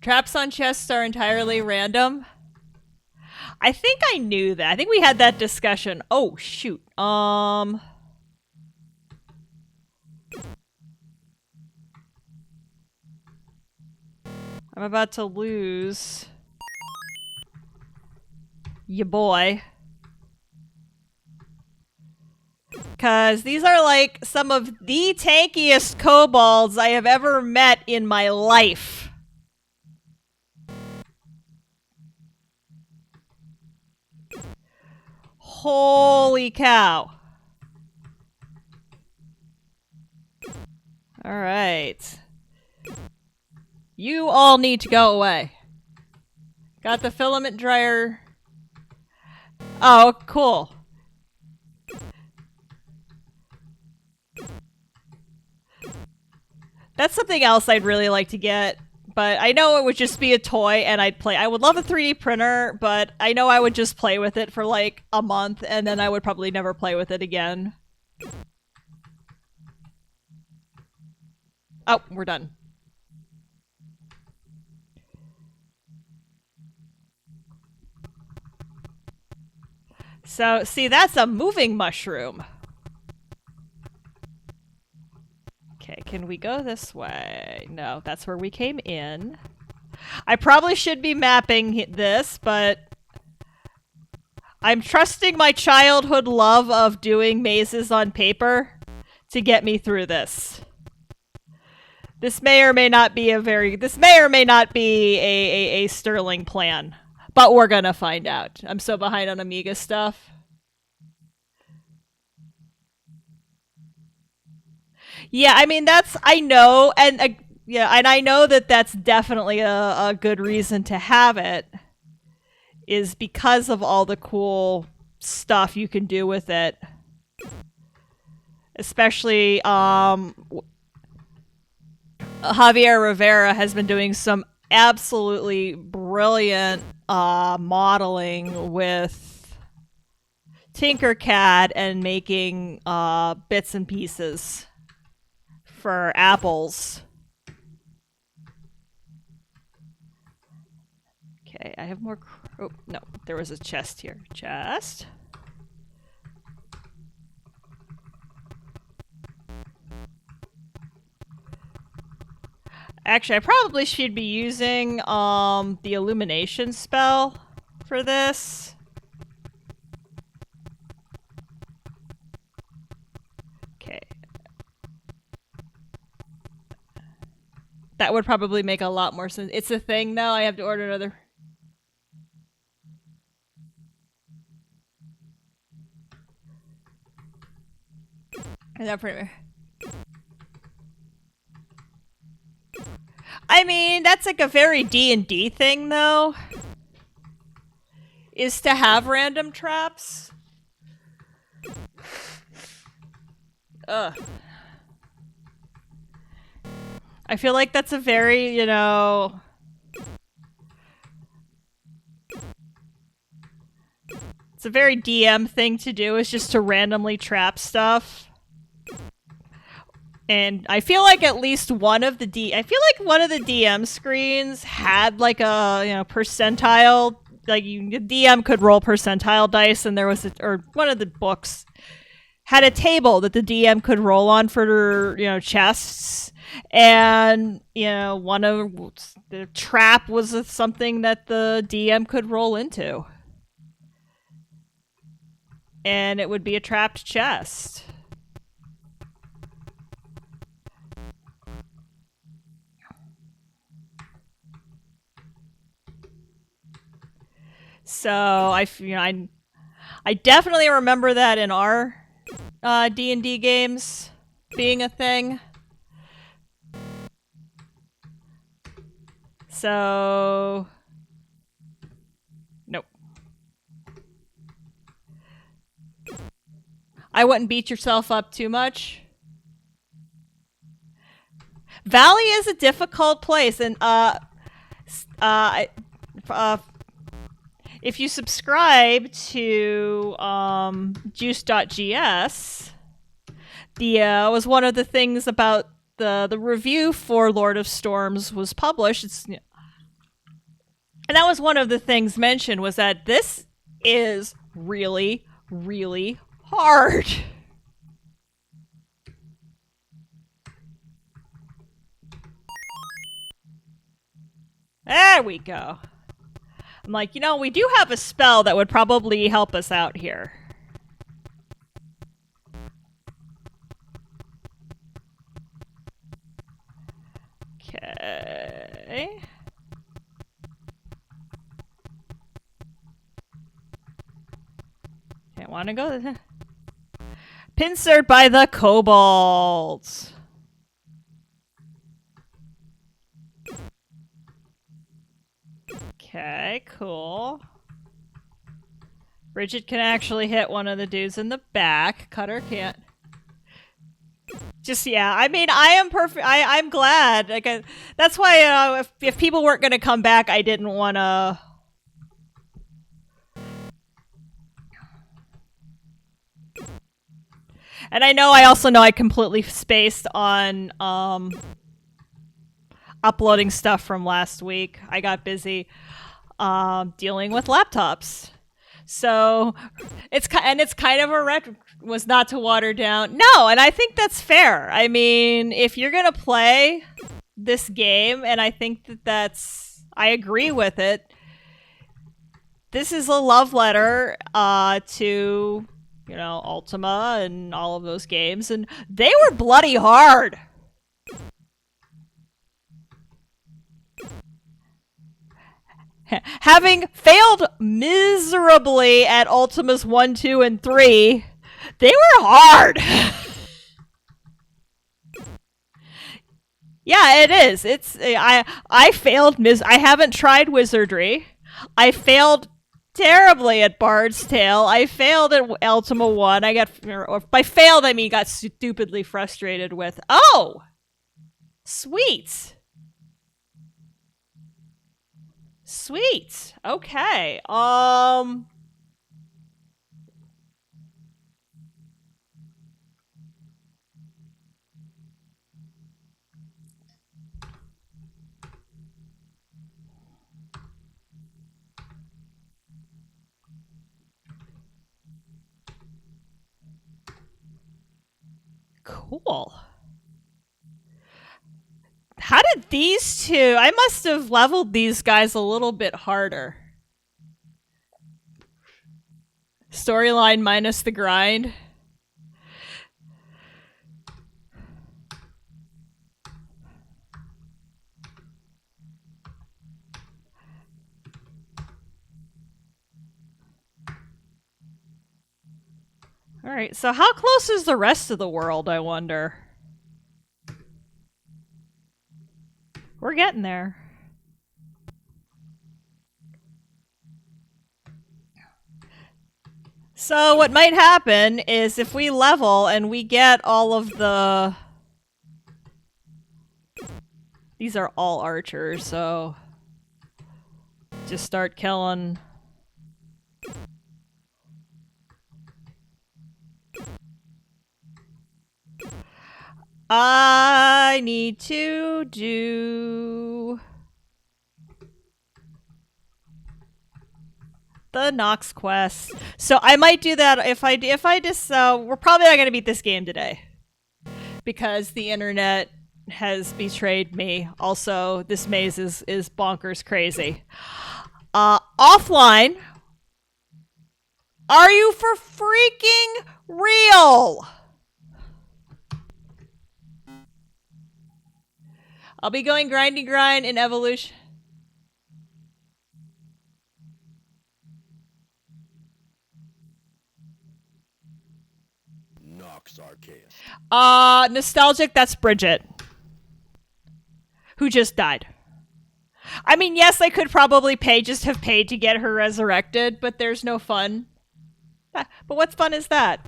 A: Traps on chests are entirely random. I think I knew that. I think we had that discussion. Oh, shoot. I'm about to lose ya boy. Because these are like some of the tankiest kobolds I have ever met in my life. Holy cow. All right. You all need to go away. Got the filament dryer. Oh, cool. That's something else I'd really like to get, but I know it would just be a toy and I'd play. I would love a 3D printer, but I know I would just play with it for like a month and then I would probably never play with it again. Oh, we're done. So, see, that's a moving mushroom. Okay, can we go this way? No, that's where we came in. I probably should be mapping this, but I'm trusting my childhood love of doing mazes on paper to get me through this. This may or may not be a sterling plan, but we're gonna find out. I'm so behind on Amiga stuff. Yeah, I mean, I know, and yeah, and I know that that's definitely a good reason to have it, is because of all the cool stuff you can do with it. Especially, Javier Rivera has been doing some absolutely brilliant modeling with Tinkercad and making bits and pieces for apples. Okay, I have more. Oh, no, there was a chest here. Chest. Actually, I probably should be using the illumination spell for this. Okay. That would probably make a lot more sense. It's a thing, though. I have to order another. I mean, that's like a very D&D thing, though. Is to have random traps. Ugh. I feel like that's a very, you know... It's a very DM thing to do, is just to randomly trap stuff. And I feel like at least one of the DM screens had like a, you know, percentile, like the DM could roll percentile dice, and there was or one of the books had a table that the DM could roll on for, you know, chests, and, you know, one of the trap was something that the DM could roll into, and it would be a trapped chest. So I definitely remember that in our D&D games being a thing. So nope. I wouldn't beat yourself up too much. Valley is a difficult place, and if you subscribe to juice.gs, was one of the things about the review for Lord of Storms was published. And that was one of the things mentioned, was that this is really, really hard. There we go. I'm like, you know, we do have a spell that would probably help us out here. Okay. Can't want to go. Pincered by the kobolds. Okay, cool. Bridget can actually hit one of the dudes in the back. Cutter can't. Just, yeah, I mean, I am perfect. I'm glad. Like, that's why if people weren't going to come back, I didn't want to... And I also know I completely spaced on uploading stuff from last week. I got busy dealing with laptops. So it's kind of a was not to water down. No, and I think that's fair. I mean, if you're going to play this game, and I think I agree with it, this is a love letter to, you know, Ultima and all of those games, and they were bloody hard. Having failed miserably at Ultimas 1, 2, and 3, they were hard. Yeah, it is. I failed I haven't tried Wizardry. I failed terribly at Bard's Tale. I failed at Ultima 1. By failed, I mean got stupidly frustrated with, oh! Sweet. Sweet. Okay. Cool. How did these two? I must have leveled these guys a little bit harder. Storyline minus the grind. All right, so how close is the rest of the world, I wonder? We're getting there. So what might happen is if we level and we get all of the... These are all archers, so... Just start killing... I need to do... the Nox quest. So I might do that if I just... we're probably not going to beat this game today. Because the internet has betrayed me. Also, this maze is bonkers crazy. Offline. Are you for freaking real? I'll be going grindy grind in evolution.
B: Nox Archaist.
A: Nostalgic, that's Bridget. Who just died. I mean, yes, I could probably have paid to get her resurrected, but there's no fun. But what fun is that?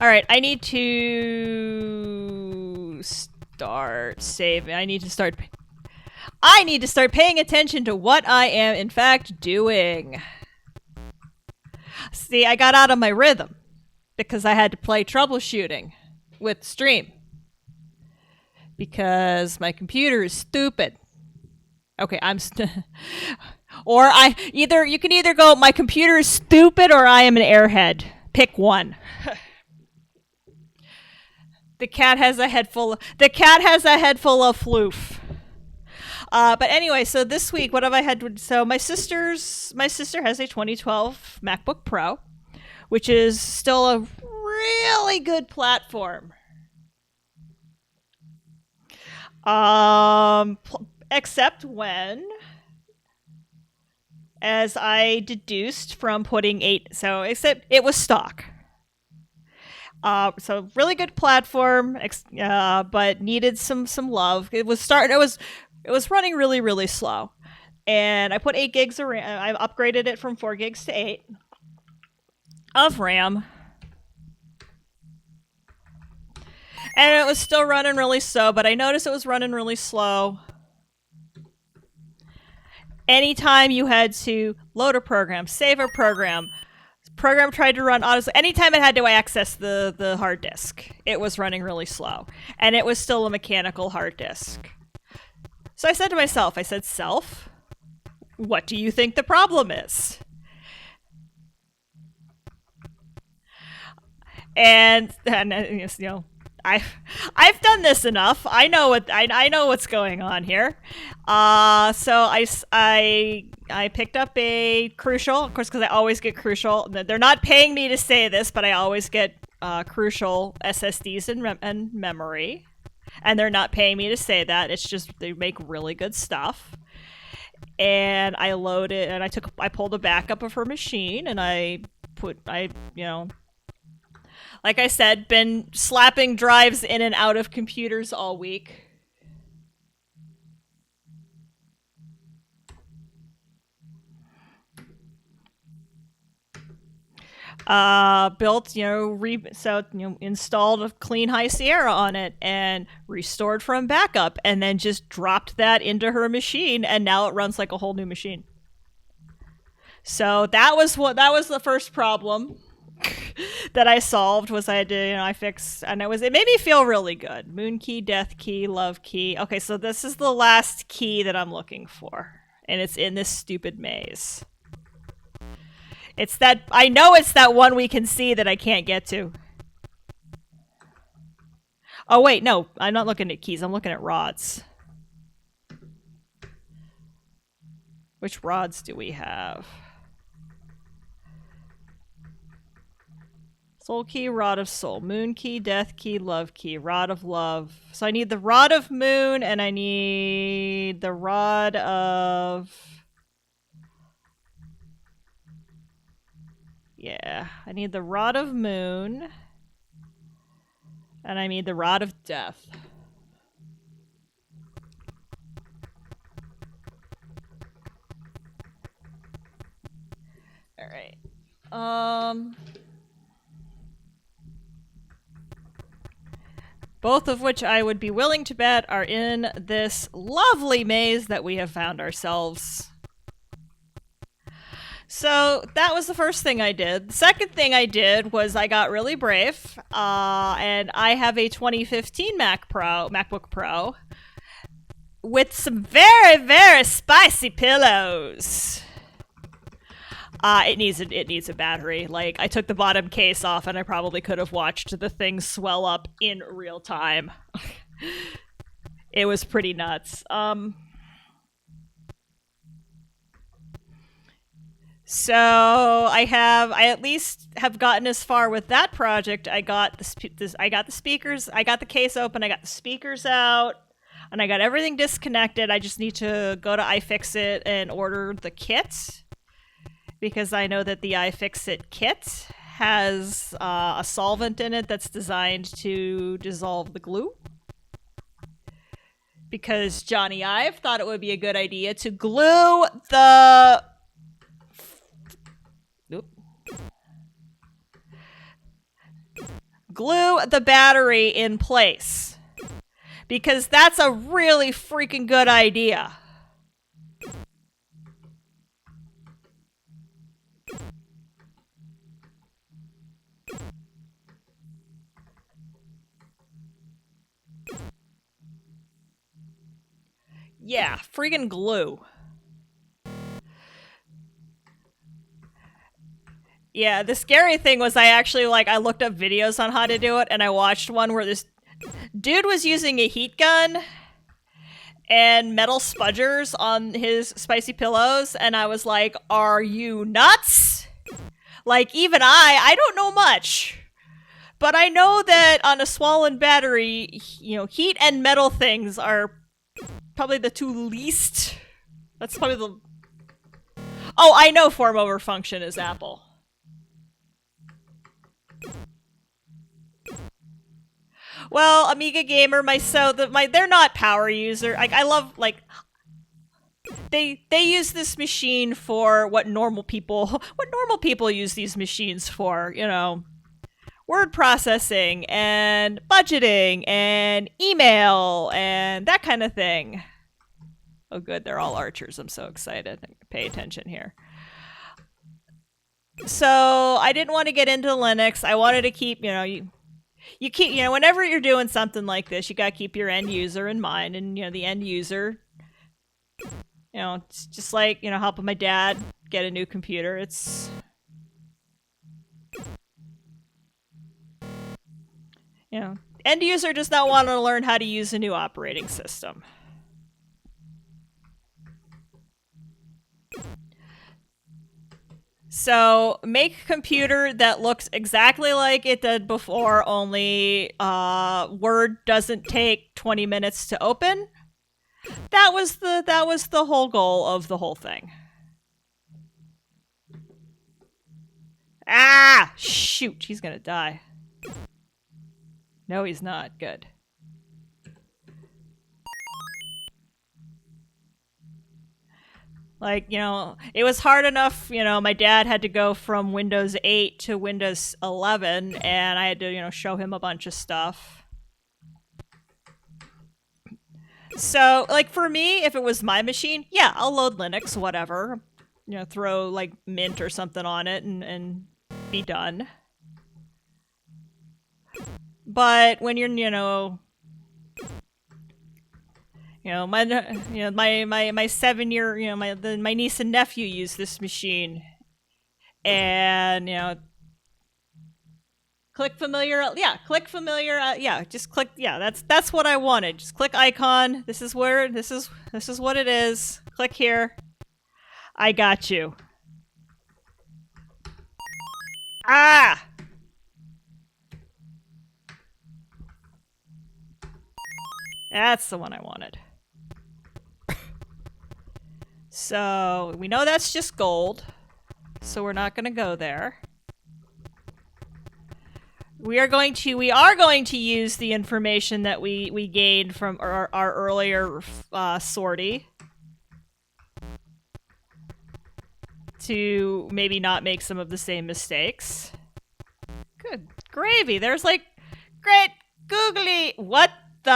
A: Alright, I need to start saving. I need to start paying attention to what I am, in fact, doing. See, I got out of my rhythm because I had to play troubleshooting with stream. Because my computer is stupid. Okay, or you can either go, my computer is stupid, or I am an airhead. Pick one. The cat has a head full of floof. But anyway, so this week, what have I had? So my sister has a 2012 MacBook Pro, which is still a really good platform. Except when, as I deduced from putting except it was stock. So really good platform, but needed some love. It was running really, really slow. And I put 8 gigs of RAM. I upgraded it from 4 gigs to 8 of RAM. And it was still running really slow, but I noticed it was running really slow. Anytime you had to load a program, save a program tried to run auto. Anytime it had to access the hard disk, it was running really slow. And it was still a mechanical hard disk. So I said to myself, Self, what do you think the problem is? And you know, I've done this enough. I know what's going on here. So I picked up a Crucial, of course, because I always get Crucial. They're not paying me to say this, but I always get Crucial SSDs and memory, and they're not paying me to say that. It's just they make really good stuff. And I loaded, and I pulled a backup of her machine, and like I said, been slapping drives in and out of computers all week. Built, installed a clean High Sierra on it and restored from backup, and then just dropped that into her machine, and now it runs like a whole new machine. So that was the first problem that I solved. Was I had to, I fixed, and it made me feel really good. Moon key, death key, love key. Okay, so this is the last key that I'm looking for, and it's in this stupid maze. I know it's that one we can see that I can't get to. Oh wait, no, I'm not looking at keys, I'm looking at rods. Which rods do we have? Soul key, rod of soul, moon key, death key, love key, rod of love. So I need the rod of moon, and I need the rod of... Yeah, I need the rod of moon, and I need the rod of death. All right. Both of which I would be willing to bet are in this lovely maze that we have found ourselves. So that was the first thing I did. The second thing I did was I got really brave, and I have a 2015 MacBook Pro with some very, very spicy pillows. It needs a battery. Like, I took the bottom case off, and I probably could have watched the thing swell up in real time. It was pretty nuts. So I at least have gotten as far with that project. I got the speakers. I got the case open. I got the speakers out, and I got everything disconnected. I just need to go to iFixit and order the kit, because I know that the iFixit kit has a solvent in it that's designed to dissolve the glue. Because Johnny Ive thought it would be a good idea to glue the battery in place, because that's a really freaking good idea. Yeah, freaking glue. Yeah, the scary thing was I looked up videos on how to do it, and I watched one where this dude was using a heat gun and metal spudgers on his spicy pillows, and I was like, are you nuts? Like, even I don't know much, but I know that on a swollen battery, heat and metal things are probably the two least. That's probably the... Oh, I know form over function is Apple. Well, Amiga Gamer, they're not power user. I love, they use this machine for what normal people use these machines for, word processing and budgeting and email and that kind of thing. Oh good, they're all archers. I'm so excited. Pay attention here. So I didn't want to get into Linux. I wanted to keep, you keep, whenever you're doing something like this, you got to keep your end user in mind. And, the end user, it's just like, helping my dad get a new computer. It's, end user does not want to learn how to use a new operating system. So, make a computer that looks exactly like it did before, only Word doesn't take 20 minutes to open. That was the whole goal of the whole thing. Ah! Shoot, he's gonna die. No, he's not. Good. Like, it was hard enough, my dad had to go from Windows 8 to Windows 11, and I had to, show him a bunch of stuff. So, like, for me, if it was my machine, yeah, I'll load Linux, whatever. Throw, like, Mint or something on it and be done. But when you're, my 7-year, my niece and nephew use this machine, and click familiar, click familiar, just click, that's what I wanted. Just click icon. This is what it is. Click here. I got you. Ah! That's the one I wanted. So, we know that's just gold. So we're not going to go there. We are going to use the information that we gained from our earlier sortie to maybe not make some of the same mistakes. Good gravy. There's like great googly. What the?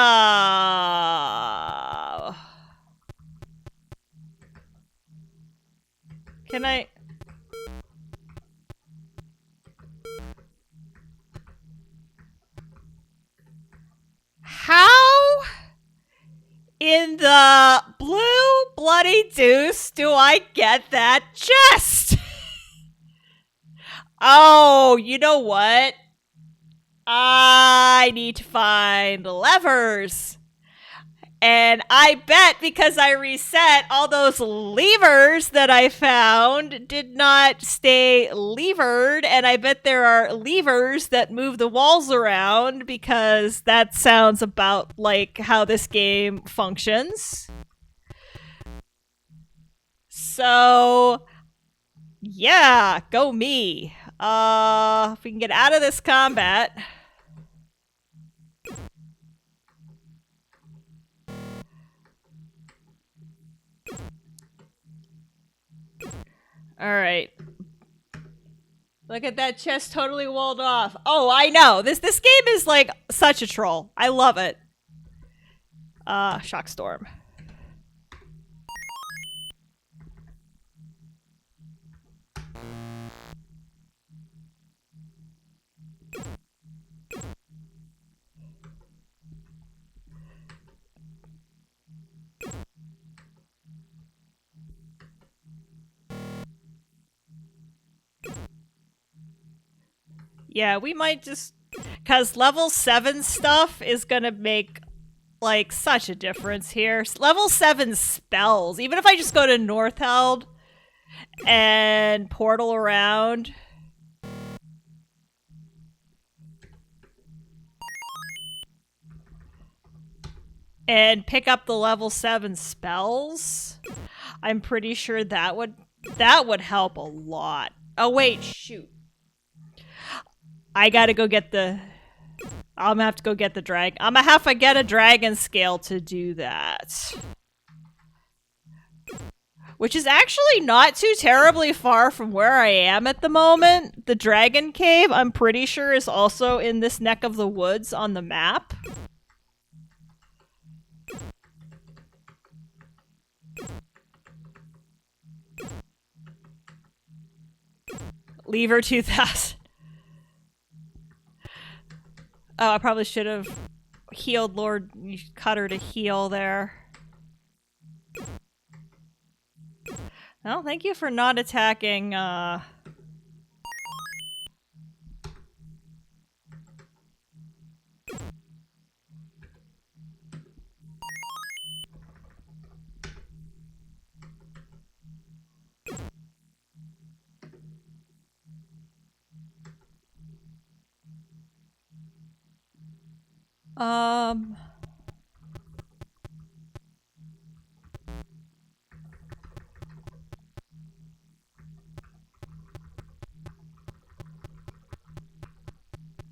A: Can I? How in the blue bloody deuce do I get that chest? Oh, you know what? I need to find levers. And I bet because I reset, all those levers that I found did not stay levered. And I bet there are levers that move the walls around because that sounds about like how this game functions. So, yeah, go me. If we can get out of this combat. Alright. Look at that chest totally walled off. Oh, I know. This game is like such a troll. I love it. Shock Storm. Yeah, we might just... Because level 7 stuff is gonna make, like, such a difference here. Level 7 spells. Even if I just go to Northheld and portal around... and pick up the level 7 spells, I'm pretty sure that would help a lot. Oh, wait, shoot. I gotta go get the... I'm gonna have to go get the drag. I'm gonna have to get a dragon scale to do that. Which is actually not too terribly far from where I am at the moment. The dragon cave, I'm pretty sure, is also in this neck of the woods on the map. Lever 2000. Oh, I probably should have healed Lord Cutter to heal there. Well, thank you for not attacking,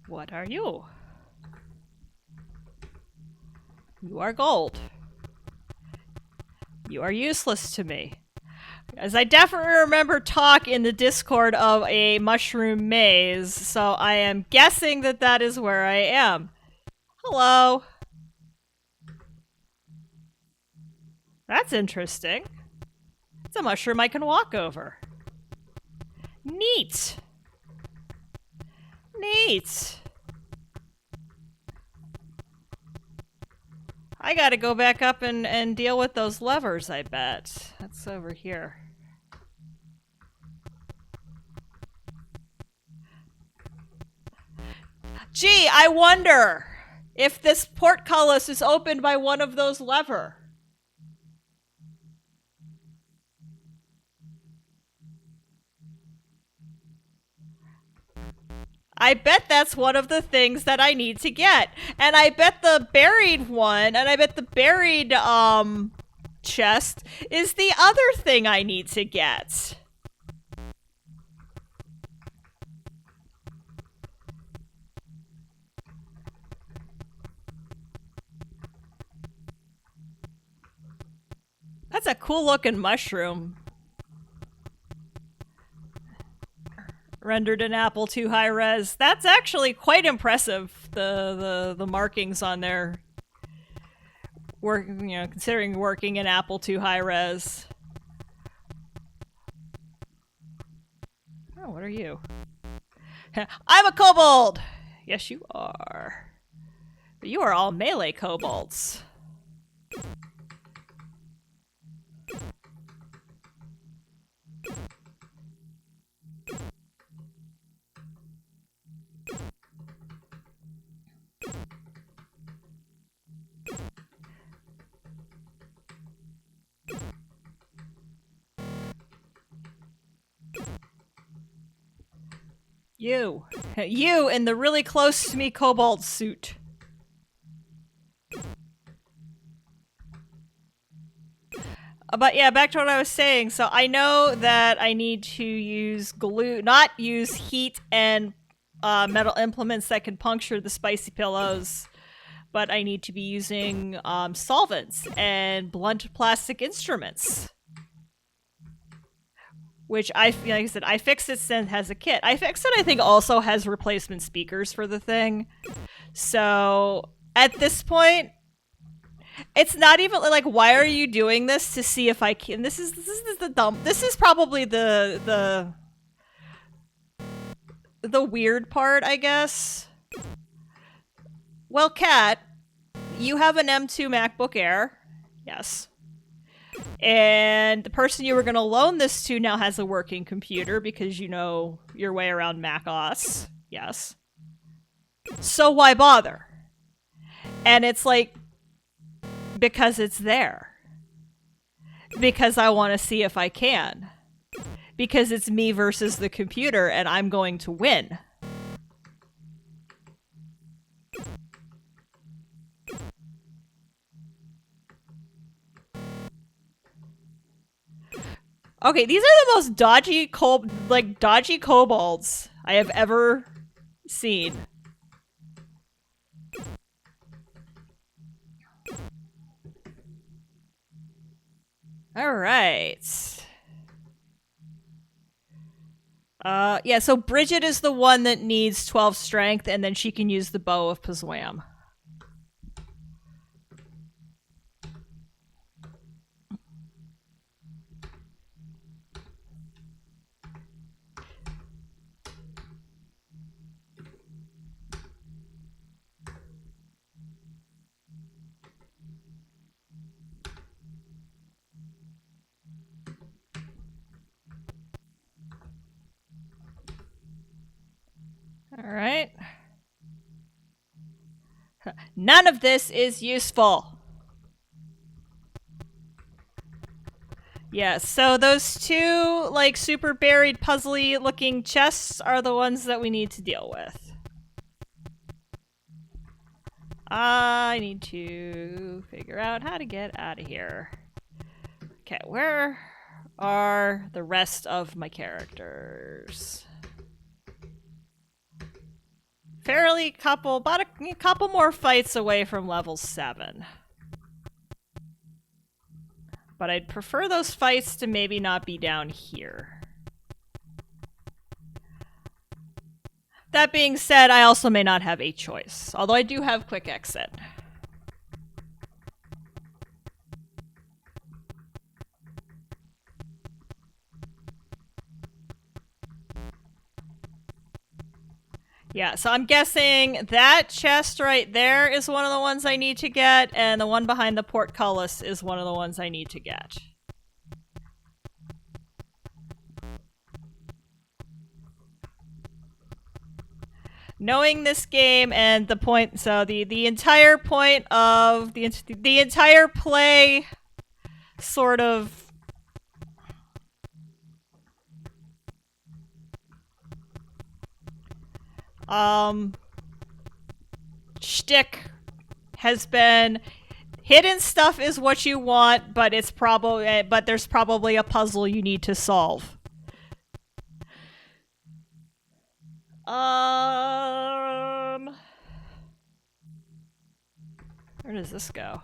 A: What are you? You are gold. You are useless to me. As I definitely remember talk in the Discord of a mushroom maze, so I am guessing that that is where I am. Hello. That's interesting. It's a mushroom I can walk over. Neat. Neat. I gotta go back up and deal with those levers, I bet. That's over here. Gee, I wonder if this portcullis is opened by one of those levers. I bet that's one of the things that I need to get. And I bet the buried one, and I bet the buried, chest is the other thing I need to get. That's a cool looking mushroom. Rendered in Apple II high res. That's actually quite impressive. The markings on there. Considering working in Apple II high res. Oh, what are you? I'm a kobold. Yes, you are. But you are all melee kobolds. You. You in the really close to me kobold suit. But yeah, back to what I was saying. So I know that I need to use glue, not use heat and metal implements that can puncture the spicy pillows, but I need to be using solvents and blunt plastic instruments. Which like I said, I fixed it since it has a kit. I fixed it, I think, also has replacement speakers for the thing. So at this point, it's not even like, why are you doing this to see if I can? This is the dumb. This is probably the weird part, I guess. Well, Kat, you have an M2 MacBook Air, yes. And the person you were going to loan this to now has a working computer because you know your way around Mac OS. Yes. So why bother? And it's like, because it's there. Because I want to see if I can. Because it's me versus the computer and I'm going to win. Okay, these are the most dodgy kobolds I have ever seen. All right. Yeah, so Bridget is the one that needs 12 strength, and then she can use the bow of Pazwam. All right. None of this is useful. Yeah, so those two, like, super buried, puzzly looking chests are the ones that we need to deal with. I need to figure out how to get out of here. Okay, where are the rest of my characters? About a couple more fights away from level 7. But I'd prefer those fights to maybe not be down here. That being said, I also may not have a choice. Although I do have quick exit. Yeah, so I'm guessing that chest right there is one of the ones I need to get, and the one behind the portcullis is one of the ones I need to get. Knowing this game and the point, so the entire point of the entire play sort of shtick has been hidden stuff is what you want, but there's probably a puzzle you need to solve. Where does this go?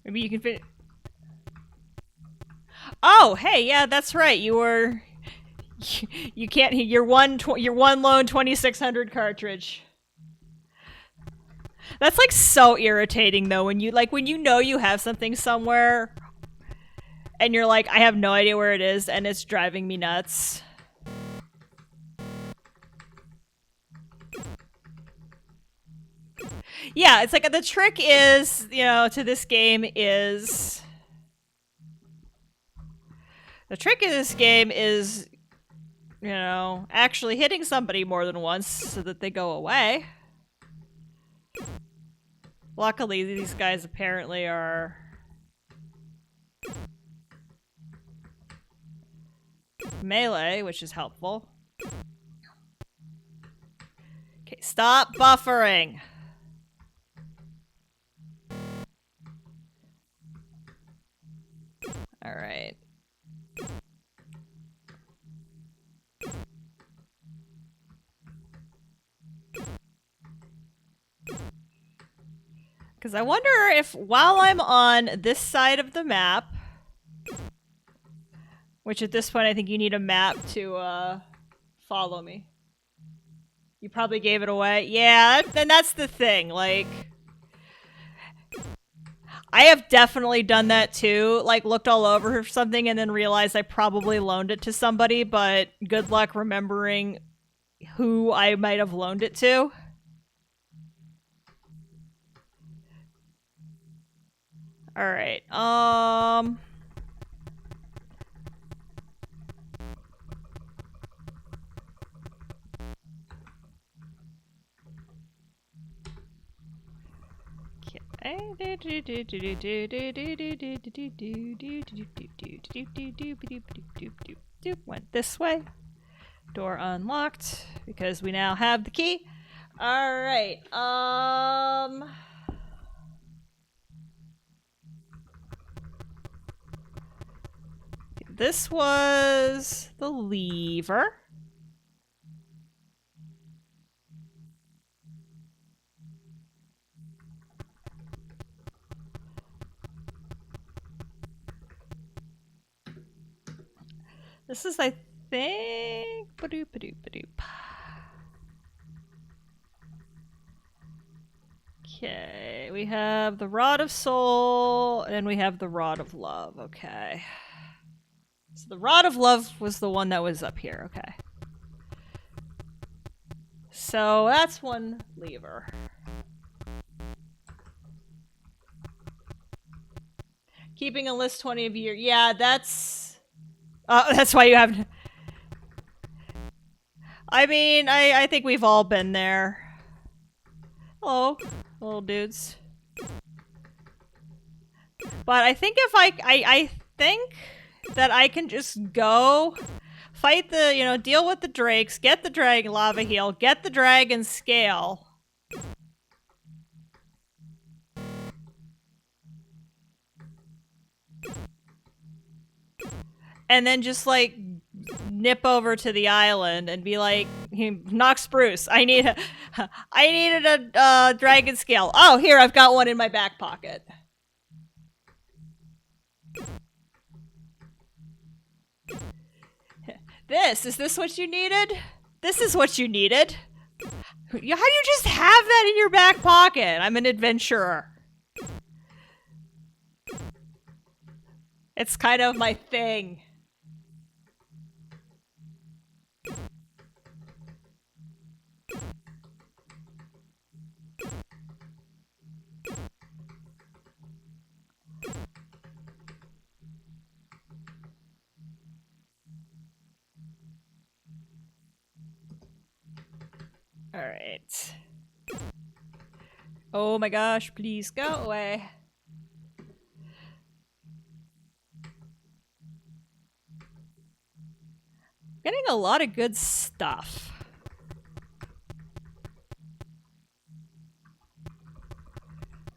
A: Maybe you can fit. Oh, hey, yeah, that's right. You were. You can't. Your one lone 2600 cartridge. That's like so irritating though when you know you have something somewhere, and you're like, I have no idea where it is, and it's driving me nuts. Yeah, it's like the trick is, to this game is... The trick in this game is, actually hitting somebody more than once so that they go away. Luckily, these guys apparently are... melee, which is helpful. Okay, stop buffering! Alright. Because I wonder if, while I'm on this side of the map, which at this point I think you need a map to follow me. You probably gave it away. Yeah, and that's the thing, like... I have definitely done that too, like looked all over for something and then realized I probably loaned it to somebody, but good luck remembering who I might have loaned it to. Alright, went this way. Door unlocked because we now have the key. All right. This was the lever. This is, I think... Okay, we have the Rod of Soul, and we have the Rod of Love. Okay. So the Rod of Love was the one that was up here. Okay. So that's one lever. Keeping a list 20 of your... Yeah, that's... that's why you have... I mean, I think we've all been there. Hello, little dudes. But I think if I think that I can just go fight the, deal with the drakes, get the dragon lava heal, get the dragon scale. And then just, like, nip over to the island and be like, knock spruce. I needed a dragon scale. Oh, here, I've got one in my back pocket. Is this what you needed? This is what you needed. How do you just have that in your back pocket? I'm an adventurer. It's kind of my thing. All right. Oh my gosh, please go away. Getting a lot of good stuff.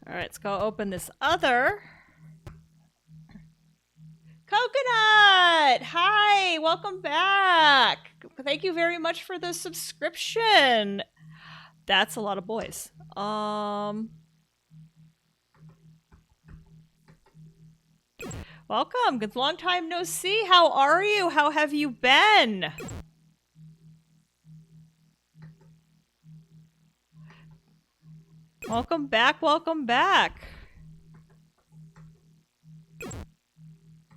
A: All right, let's go open this other. Coconut! Hi, welcome back. Thank you very much for the subscription. That's a lot of boys. Welcome. Good long time no see. How are you? How have you been? Welcome back. Welcome back.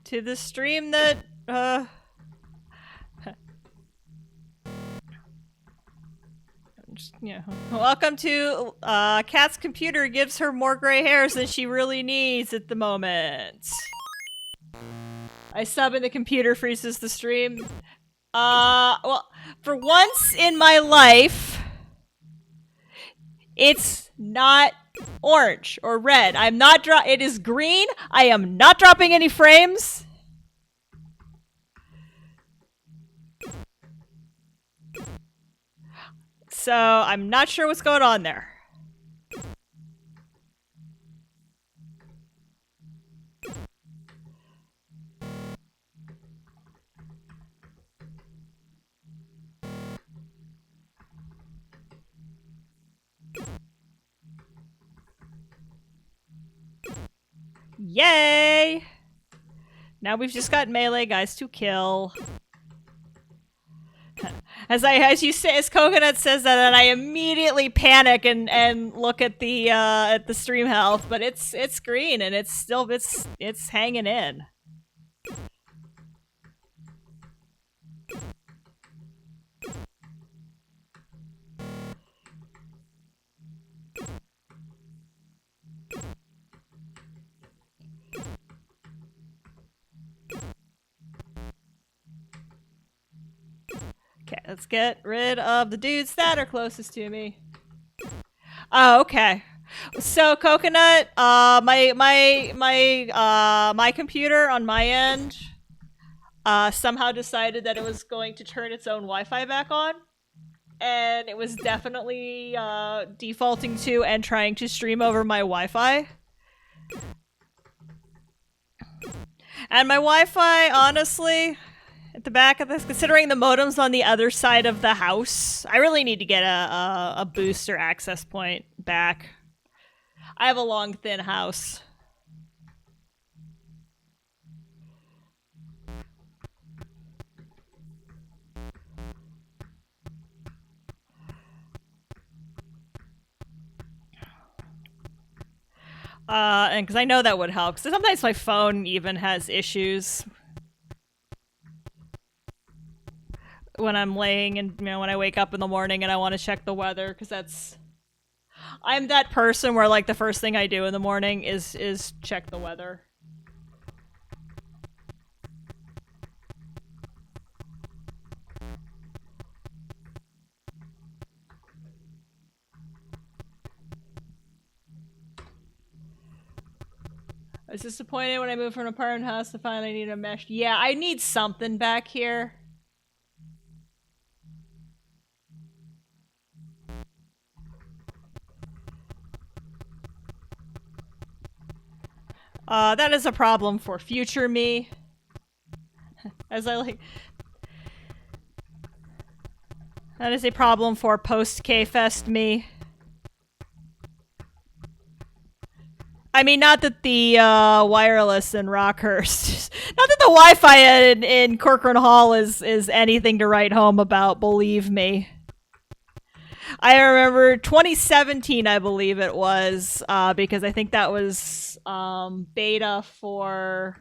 A: To the stream that, welcome to, Kat's computer gives her more gray hairs than she really needs at the moment. I sub and the computer freezes the stream. Well, for once in my life, it's not orange or red. I'm not it is green. I am not dropping any frames. So I'm not sure what's going on there. Yay! Now we've just got melee guys to kill. As Coconut says that, and I immediately panic and look at the stream health, but it's green and it's still it's hanging in. Okay, let's get rid of the dudes that are closest to me. Oh, okay. So Coconut, my computer on my end somehow decided that it was going to turn its own Wi-Fi back on, and it was definitely defaulting to and trying to stream over my Wi-Fi. And my Wi-Fi, honestly, at the back of this, considering the modem's on the other side of the house, I really need to get a booster access point back. I have a long, thin house. And because I know that would help. Because sometimes my phone even has issues when I'm laying and, when I wake up in the morning and I want to check the weather, because I'm that person where, like, the first thing I do in the morning is check the weather. I was disappointed when I moved from an apartment house to find I need a mesh. Yeah, I need something back here. That is a problem for future me. As I like... That is a problem for post-K-Fest me. I mean, not that the wireless in Rockhurst, not that the Wi-Fi in Corcoran Hall is anything to write home about, believe me. I remember 2017, I believe it was, because I think that was beta for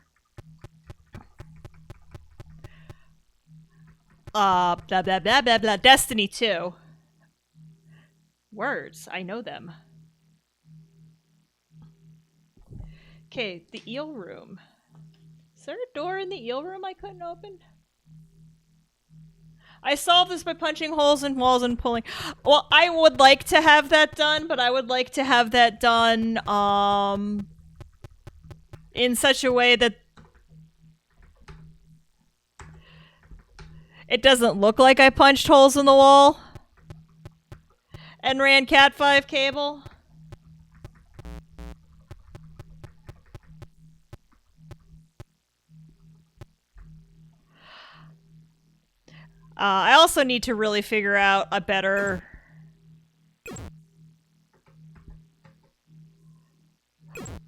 A: blah, blah, blah, blah, blah, Destiny 2. Words, I know them. Okay, the eel room. Is there a door in the eel room I couldn't open? I solved this by punching holes in walls and pulling. Well, I would like to have that done, but I would like to have that done in such a way that it doesn't look like I punched holes in the wall and ran Cat 5 cable. I also need to really figure out a better...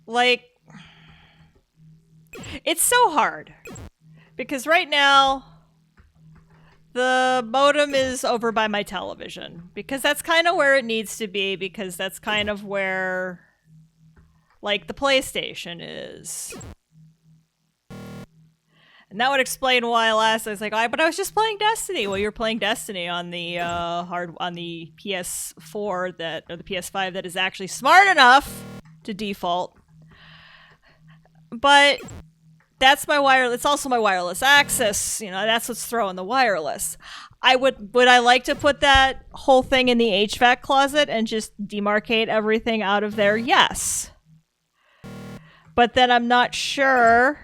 A: Like... It's so hard. Because right now, the modem is over by my television. Because that's kind of where it needs to be. Because that's kind of where, like, the PlayStation is. And that would explain why last I was like, but I was just playing Destiny. Well, you're playing Destiny on the on the PS4 or the PS5 that is actually smart enough to default. But that's my wireless. It's also my wireless access. You know, that's what's throwing the wireless. Would I like to put that whole thing in the HVAC closet and just demarcate everything out of there? Yes. But then I'm not sure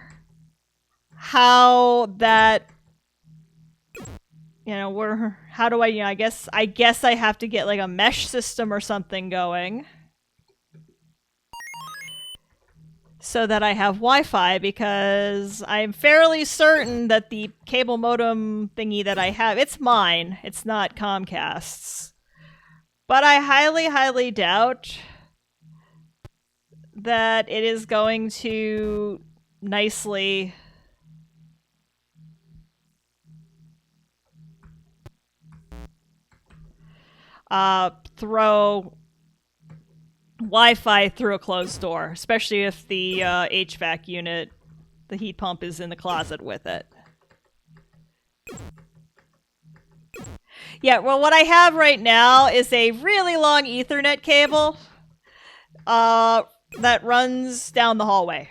A: how that, you know, how do I, you know, I guess I have to get like a mesh system or something going so that I have Wi-Fi, because I'm fairly certain that the cable modem thingy that I have, it's mine, it's not Comcast's. But I highly, highly doubt that it is going to nicely throw Wi-Fi through a closed door, especially if the HVAC unit, the heat pump, is in the closet with it. Yeah, well, what I have right now is a really long Ethernet cable that runs down the hallway.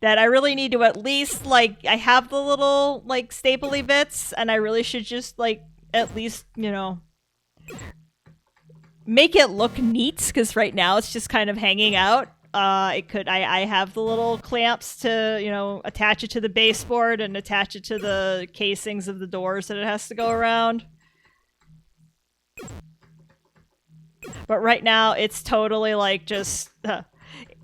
A: That I really need to at least, like, I have the little, like, stapley bits, and I really should just, like, at least, you know, make it look neat, because right now it's just kind of hanging out. I have the little clamps to, you know, attach it to the baseboard and attach it to the casings of the doors that it has to go around. But right now it's totally like just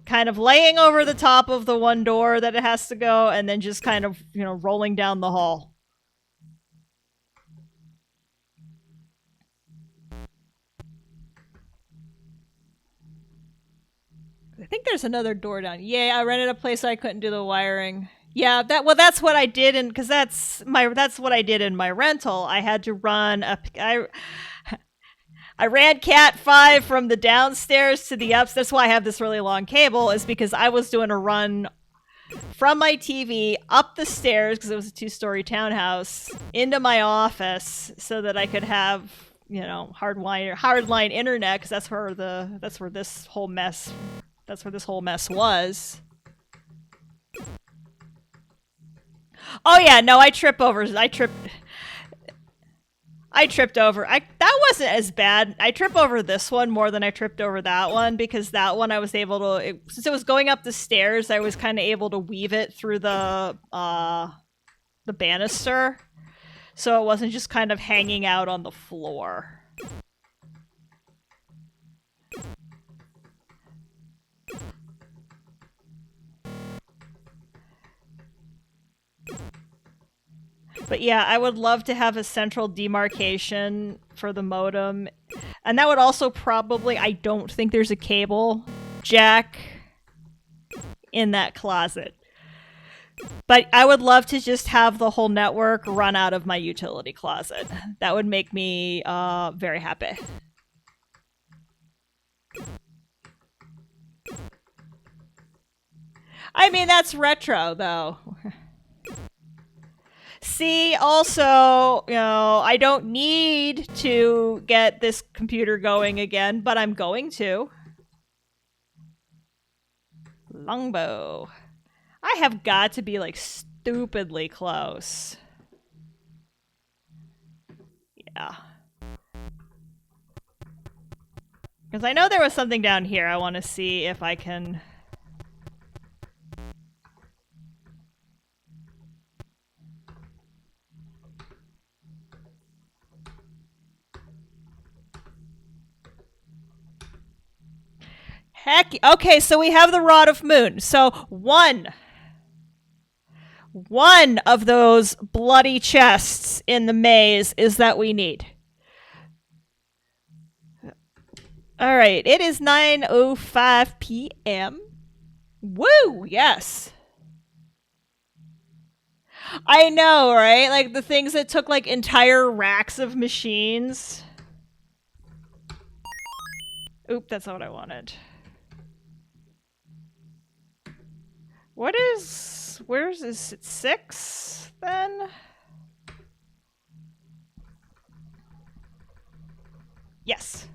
A: kind of laying over the top of the one door that it has to go, and then just kind of, you know, rolling down the hall. I think there's another door down. Yeah, I rented a place so I couldn't do the wiring. Yeah, that's what I did, and because that's what I did in my rental. I had to run I ran Cat 5 from the downstairs to the upstairs. That's why I have this really long cable, is because I was doing a run from my TV up the stairs, because it was a 2-story townhouse, into my office so that I could have, you know, hardline internet, because that's where this whole mess was. Oh yeah, no, I tripped over. That wasn't as bad. I tripped over this one more than I tripped over that one, because that one I was able to, since it was going up the stairs, I was kind of able to weave it through the banister, so it wasn't just kind of hanging out on the floor. But yeah, I would love to have a central demarcation for the modem. And that would also probably, I don't think there's a cable jack in that closet. But I would love to just have the whole network run out of my utility closet. That would make me very happy. I mean, that's retro, though. See, also, you know, I don't need to get this computer going again, but I'm going to. Longbow. I have got to be, like, stupidly close. Yeah. Because I know there was something down here. I want to see if I can... Heck, okay, so we have the Rod of Moon. So one of those bloody chests in the maze is that we need. All right, it is 9:05 p.m. Woo, yes. I know, right? Like the things that took like entire racks of machines. Oop, that's not what I wanted. Where's is it 6 then? Yes.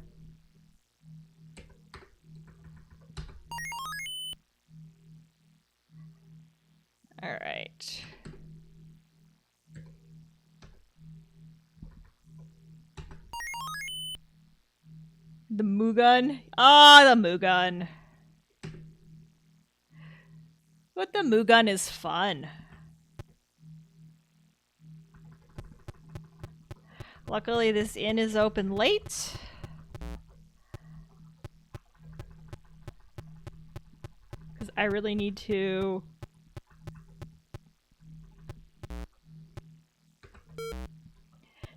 A: All right. The Mugun? Ah, the Mugun. But the Mugun is fun. Luckily, this inn is open late. Because I really need to...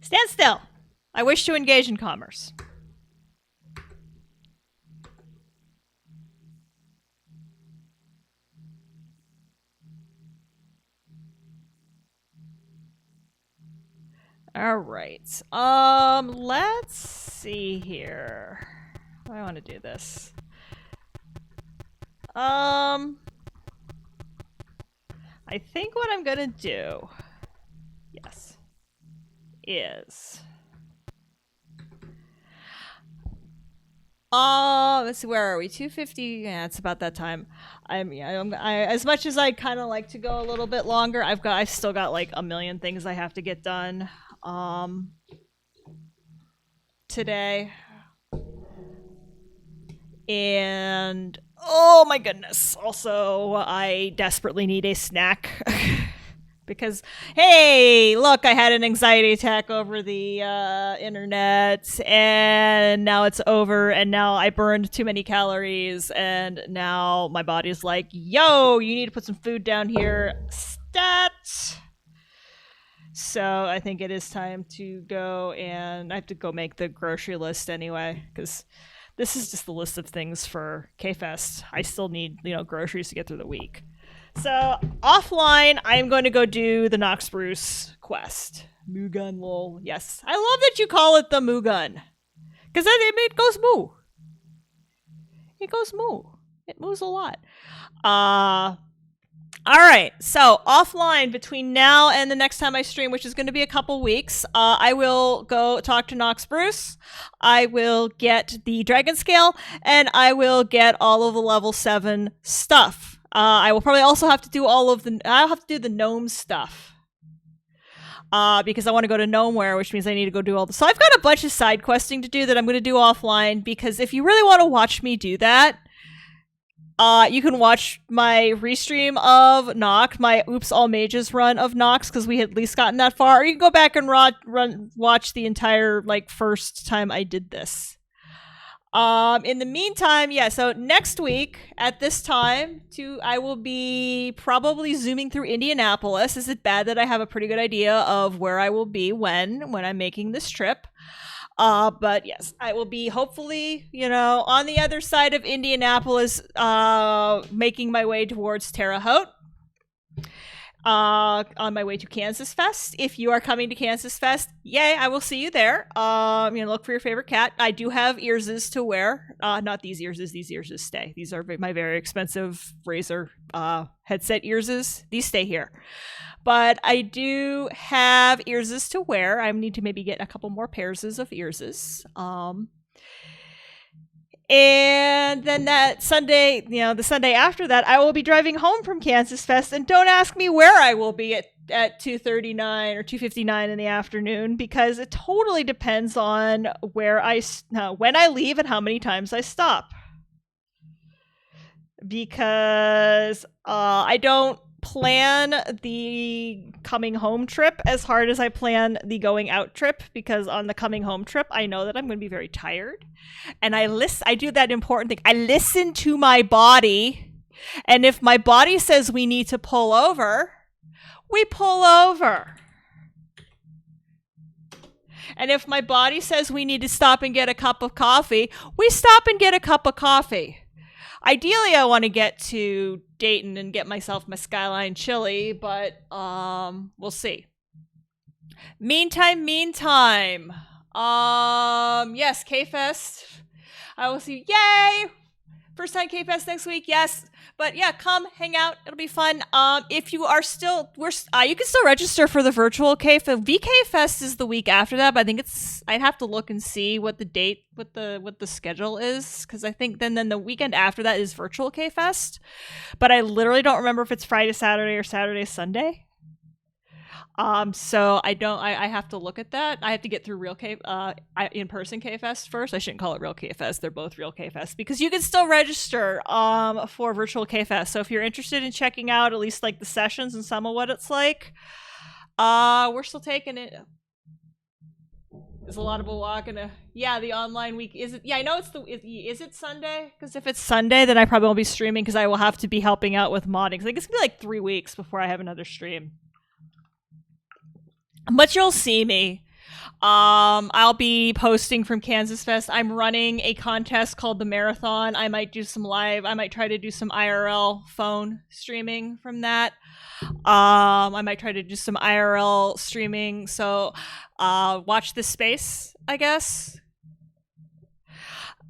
A: Stand still! I wish to engage in commerce. All right. Let's see here. I want to do this. I think what I'm gonna do, yes, is let's see, where are we? 250. Yeah, it's about that time. As much as I kind of like to go a little bit longer, I've still got like a million things I have to get done today. And oh my goodness, also I desperately need a snack. Because, hey, look, I had an anxiety attack over the internet, and now it's over, and now I burned too many calories, and now my body's like, yo, you need to put some food down here. Stat! So I think it is time to go, and I have to go make the grocery list anyway, because this is just the list of things for K-Fest. I still need, groceries to get through the week. So, offline, I'm going to go do the Knox Bruce quest. Mugun, lol. Yes. I love that you call it the Mugun. Because it goes moo. It goes moo. It moves a lot. Alright, so offline between now and the next time I stream, which is going to be a couple weeks, I will go talk to Knox Bruce. I will get the Dragon Scale, and I will get all of the level 7 stuff. I will probably also have to do I'll have to do the gnome stuff. Because I want to go to Gnomeware, which means I need to go do all so I've got a bunch of side questing to do that I'm going to do offline, because if you really want to watch me do that, you can watch my restream of Nox, my Oops All Mages run of Nox, because we had at least gotten that far, or you can go back and watch the entire, first time I did this. In the meantime, yeah, so next week at this time, I will be probably zooming through Indianapolis. Is it bad that I have a pretty good idea of where I will be when I'm making this trip? But yes, I will be hopefully, on the other side of Indianapolis, making my way towards Terre Haute. On my way to Kansas Fest. If you are coming to Kansas Fest, yay, I will see you there. Look for your favorite cat. I do have earses to wear. Not these earses. These earses stay. These are my very expensive Razer headset earses. These stay here. But I do have earses to wear. I need to maybe get a couple more pairs of earses. And then that Sunday, the Sunday after that, I will be driving home from Kansas Fest. And don't ask me where I will be at 2:39 or 2:59 in the afternoon, because it totally depends on when I leave and how many times I stop. Because I don't plan the coming home trip as hard as I plan the going out trip, because on the coming home trip I know that I'm going to be very tired, and I do that important thing. I listen to my body, and if my body says we need to pull over, we pull over. And if my body says we need to stop and get a cup of coffee, we stop and get a cup of coffee. Ideally, I want to get to Dayton and get myself my Skyline chili, but we'll see. Meantime, yes, K-Fest. I will see you. Yay! First time K-Fest next week, yes. But yeah, come hang out. It'll be fun. If you are still, you can still register for the virtual K-Fest. VK Fest is the week after that, but I think I'd have to look and see what the date, what the schedule is, because I think then the weekend after that is virtual K-Fest. But I literally don't remember if it's Friday, Saturday, or Saturday, Sunday. So I have to look at that. I have to get through real in-person K-Fest first. I shouldn't call it real K-Fest. They're both real K-Fest, because you can still register, for virtual K-Fest. So if you're interested in checking out at least like the sessions and some of what it's like, we're still taking it. There's a lot of walking. The online week. Is it? Yeah, I know is it Sunday? Because if it's Sunday, then I probably won't be streaming, because I will have to be helping out with modding. I think it's gonna be like 3 weeks before I have another stream. But you'll see me. I'll be posting from Kansas Fest. I'm running a contest called the Marathon. I might do some live. I might try to do some IRL phone streaming from that. I might try to do some IRL streaming. So watch this space, I guess.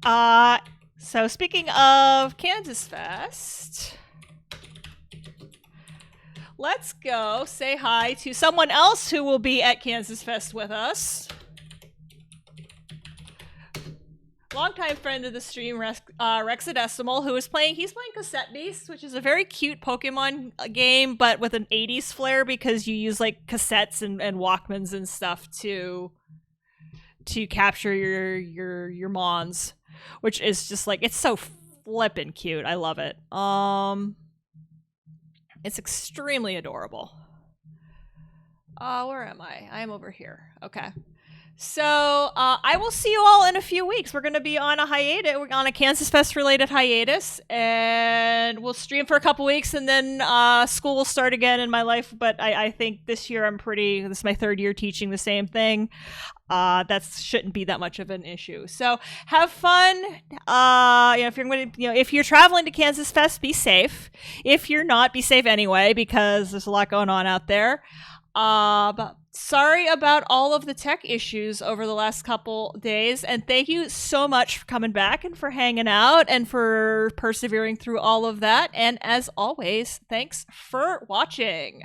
A: So speaking of Kansas Fest, let's go say hi to someone else who will be at Kansas Fest with us. Longtime friend of the stream, Rexadecimal, he's playing Cassette Beast, which is a very cute Pokemon game, but with an 80s flair, because you use like cassettes and Walkmans and stuff to capture your Mons, which is just like, it's so flippin' cute. I love it. It's extremely adorable. Where am I? I am over here. Okay. So I will see you all in a few weeks. We're going to be on a hiatus. We're on a Kansas Fest related hiatus, and we'll stream for a couple weeks, and then school will start again in my life. But I think this year this is my 3rd year teaching the same thing. That shouldn't be that much of an issue. So have fun. If you're traveling to Kansas Fest, be safe. If you're not, be safe anyway, because there's a lot going on out there. But sorry about all of the tech issues over the last couple days, and thank you so much for coming back and for hanging out and for persevering through all of that. And as always, thanks for watching.